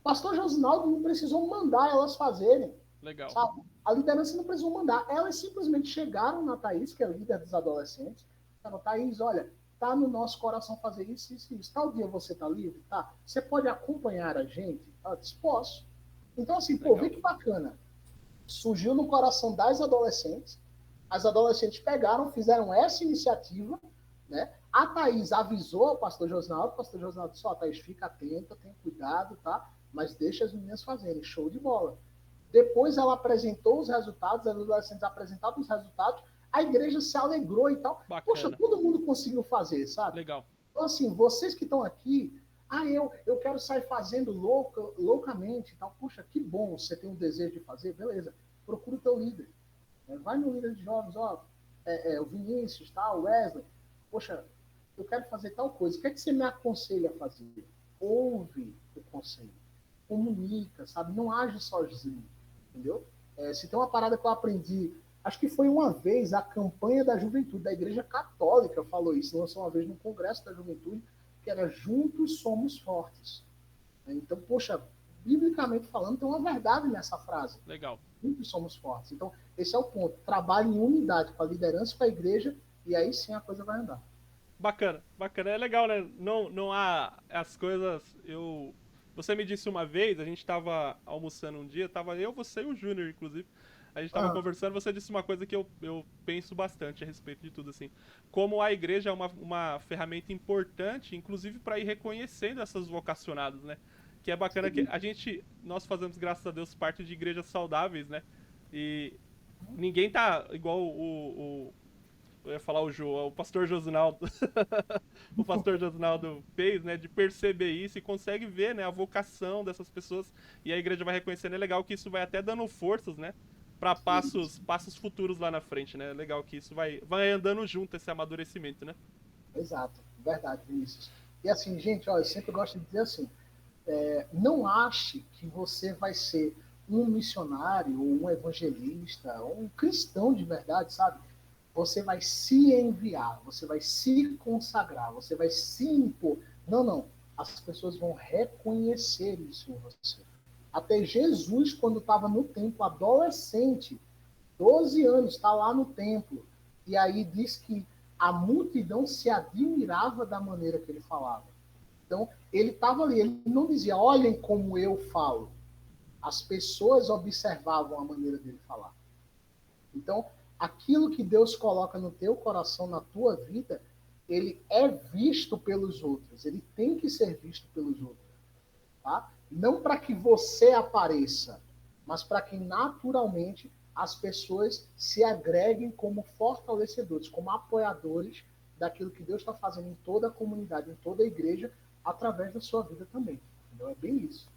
O pastor Josinaldo não precisou mandar elas fazerem. Legal. Sabe? A liderança não precisou mandar. Elas simplesmente chegaram na Thaís, que é a líder dos adolescentes, falaram, Thaís, olha, tá no nosso coração fazer isso, isso, isso. Tal dia você tá livre? Tá. Você pode acompanhar a gente? Ela disse, posso. Então, assim, pô, vê que bacana. Surgiu no coração das adolescentes, as adolescentes pegaram, fizeram essa iniciativa, né? A Thaís avisou ao pastor Josinaldo, o pastor Josinaldo disse, ó, Thaís, fica atenta, tem cuidado, tá? Mas deixa as meninas fazerem, show de bola. Depois ela apresentou os resultados, as adolescentes apresentaram os resultados, a igreja se alegrou e tal. Poxa, Bacana. todo mundo conseguiu fazer, sabe? Legal. Então, assim, vocês que estão aqui, eu quero sair fazendo loucamente e tal. Puxa, que bom, você tem um desejo de fazer, beleza. Procura o teu líder. Vai no líder de jovens, o Vinícius, tal, o Wesley. Poxa, eu quero fazer tal coisa. O que é que você me aconselha a fazer? Ouve o conselho. Comunica, sabe? Não age sozinho, entendeu? Se tem uma parada que eu aprendi, acho que foi uma vez a campanha da juventude da Igreja Católica falou isso, lançou uma vez no Congresso da Juventude, que era Juntos Somos Fortes. Então, poxa, biblicamente falando, tem uma verdade nessa frase. Legal. Juntos somos fortes. Então, esse é o ponto. Trabalhe em unidade com a liderança e com a igreja, e aí sim a coisa vai andar. Bacana, bacana. É legal, né? Não há as coisas. Você me disse uma vez, a gente tava almoçando um dia, tava eu, você e o Júnior, inclusive. A gente tava conversando, você disse uma coisa que eu penso bastante a respeito de tudo, assim. Como a igreja é uma ferramenta importante, inclusive para ir reconhecendo essas vocacionadas, né? Que é bacana que nós fazemos, graças a Deus, parte de igrejas saudáveis, né? E ninguém tá igual eu ia falar o pastor Josinaldo. O pastor Josinaldo fez, né? De perceber isso e consegue ver, né? A vocação dessas pessoas. E a igreja vai reconhecendo. É legal que isso vai até dando forças, né? Para passos futuros lá na frente, né? É legal que isso vai andando junto, esse amadurecimento, né? Exato, verdade, Vinícius. E assim, gente, ó, eu sempre gosto de dizer assim, não ache que você vai ser um missionário, ou um evangelista, ou um cristão de verdade, sabe? Você vai se enviar, você vai se consagrar, você vai se impor. Não, não. As pessoas vão reconhecer isso em você. Até Jesus, quando estava no templo, adolescente, 12 anos, está lá no templo. E aí diz que a multidão se admirava da maneira que ele falava. Então, ele estava ali, ele não dizia, olhem como eu falo. As pessoas observavam a maneira dele falar. Então, aquilo que Deus coloca no teu coração, na tua vida, ele é visto pelos outros. Ele tem que ser visto pelos outros. Tá? Não para que você apareça, mas para que naturalmente as pessoas se agreguem como fortalecedores, como apoiadores daquilo que Deus está fazendo em toda a comunidade, em toda a igreja, através da sua vida também. Então é bem isso.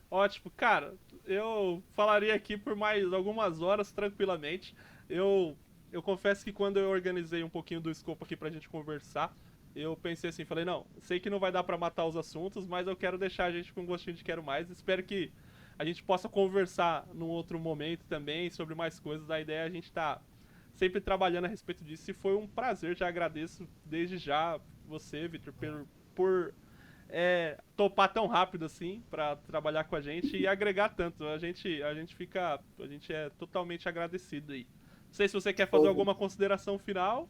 Ótimo, cara. Eu falaria aqui por mais algumas horas tranquilamente. Eu, eu confesso que quando eu organizei um pouquinho do escopo aqui pra gente conversar, eu pensei assim, falei, não, sei que não vai dar pra matar os assuntos, mas eu quero deixar a gente com um gostinho de quero mais. Espero que a gente possa conversar num outro momento também sobre mais coisas. A ideia é a gente tá sempre trabalhando a respeito disso e foi um prazer. Já agradeço desde já você, Vitor, por topar tão rápido assim pra trabalhar com a gente e agregar tanto. A gente é totalmente agradecido aí. Não sei se você quer fazer Show. alguma consideração final,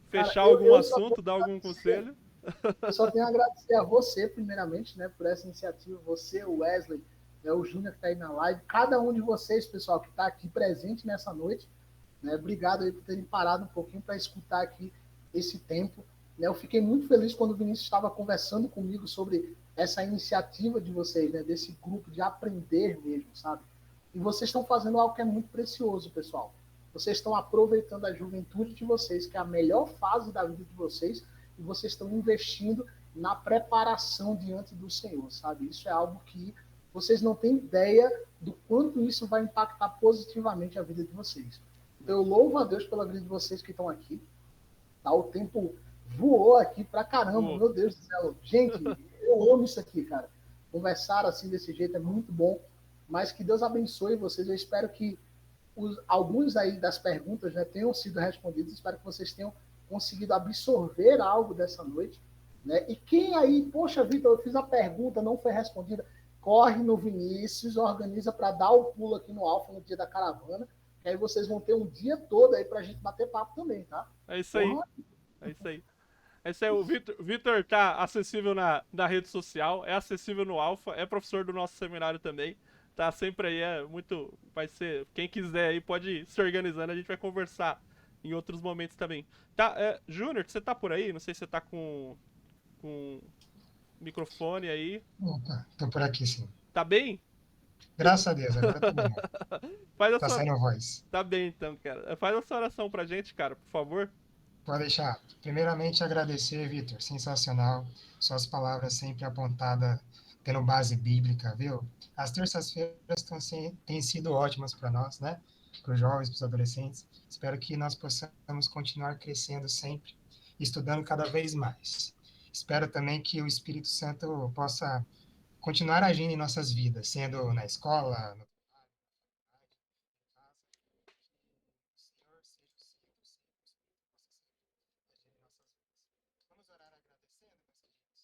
Cara, fechar algum eu só tenho assunto, dar algum agradecer. conselho. Eu só tenho a agradecer a você, primeiramente, né, por essa iniciativa. Você, o Wesley, o Júnior que está aí na live, cada um de vocês, pessoal, que está aqui presente nessa noite. Né, obrigado aí por terem parado um pouquinho para escutar aqui esse tempo. Né, eu fiquei muito feliz quando o Vinícius estava conversando comigo sobre essa iniciativa de vocês, né, desse grupo de aprender mesmo, sabe? E vocês estão fazendo algo que é muito precioso, pessoal. Vocês estão aproveitando a juventude de vocês, que é a melhor fase da vida de vocês, e vocês estão investindo na preparação diante do Senhor, sabe? Isso é algo que vocês não têm ideia do quanto isso vai impactar positivamente a vida de vocês. Então eu louvo a Deus pela vida de vocês que estão aqui. Tá? O tempo voou aqui pra caramba, Boa. meu Deus do céu. Gente, eu amo isso aqui, cara. Conversar assim desse jeito é muito bom. Mas que Deus abençoe vocês. Eu espero que alguns aí das perguntas, né, tenham sido respondidas. Espero que vocês tenham conseguido absorver algo dessa noite. Né? E quem aí, poxa, Vitor, eu fiz a pergunta, não foi respondida, corre no Vinícius, organiza para dar o pulo aqui no Alfa no dia da caravana, que aí vocês vão ter um dia todo aí para a gente bater papo também, tá? É isso aí. Porra, É isso aí. É isso aí. O Vitor tá acessível na rede social, é acessível no Alpha, é professor do nosso seminário também. Tá sempre aí, é muito. Vai ser. Quem quiser aí pode ir se organizando, a gente vai conversar em outros momentos também. Tá, Júnior, você tá por aí? Não sei se você tá com microfone aí. Opa, tô por aqui sim. Tá bem? Graças a Deus, agora tá bom. Faz a Tá sua. saindo voz. Tá bem então, cara. Faz a sua oração pra gente, cara, por favor. Pode deixar. Primeiramente, agradecer, Vitor. Sensacional. Suas palavras sempre apontadas, tendo base bíblica, viu? As terças-feiras têm sido ótimas para nós, né? Para os jovens, para os adolescentes. Espero que nós possamos continuar crescendo sempre, estudando cada vez mais. Espero também que o Espírito Santo possa continuar agindo em nossas vidas, sendo na escola, no trabalho, na faculdade, em casa. Que o Senhor seja o centro, sempre o Espírito possa sempre agir em nossas vidas. Vamos orar agradecendo, meus queridos.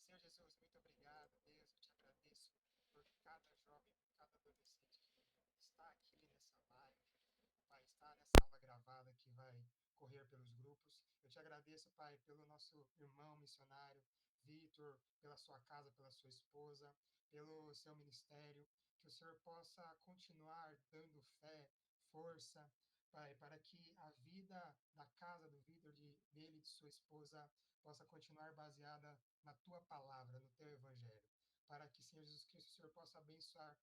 Senhor Jesus, muito obrigado, Deus, eu te agradeço por cada jovem, por cada adolescente que está aqui nessa live, Pai, está nessa aula gravada que vai correr pelos grupos. Eu te agradeço, Pai, pelo nosso irmão missionário, Vitor, pela sua casa, pela sua esposa, pelo seu ministério, que o Senhor possa continuar dando fé, força, Pai, para que a vida da casa do Vitor, dele e de sua esposa, possa continuar baseada na tua palavra, no teu evangelho. Para que, Senhor Jesus Cristo, o Senhor possa abençoar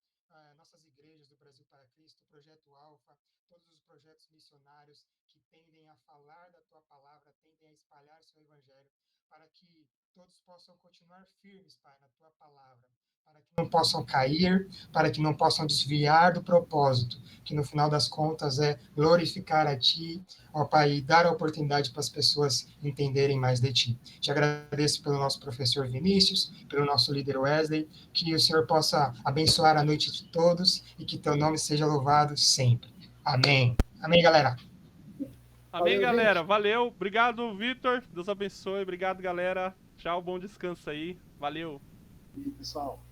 nossas igrejas do Brasil para Cristo, o Projeto Alfa, todos os projetos missionários que tendem a falar da tua palavra, tendem a espalhar seu evangelho, para que todos possam continuar firmes, Pai, na tua palavra, para que não possam cair, para que não possam desviar do propósito, que no final das contas é glorificar a Ti, ó Pai, e dar a oportunidade para as pessoas entenderem mais de Ti. Te agradeço pelo nosso professor Vinícius, pelo nosso líder Wesley, que o Senhor possa abençoar a noite de todos e que Teu nome seja louvado sempre. Amém. Amém, galera. Amém, Valeu, galera. gente. Valeu. Obrigado, Vitor. Deus abençoe. Obrigado, galera. Tchau, bom descanso aí. Valeu. E, pessoal.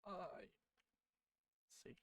Ai, sei.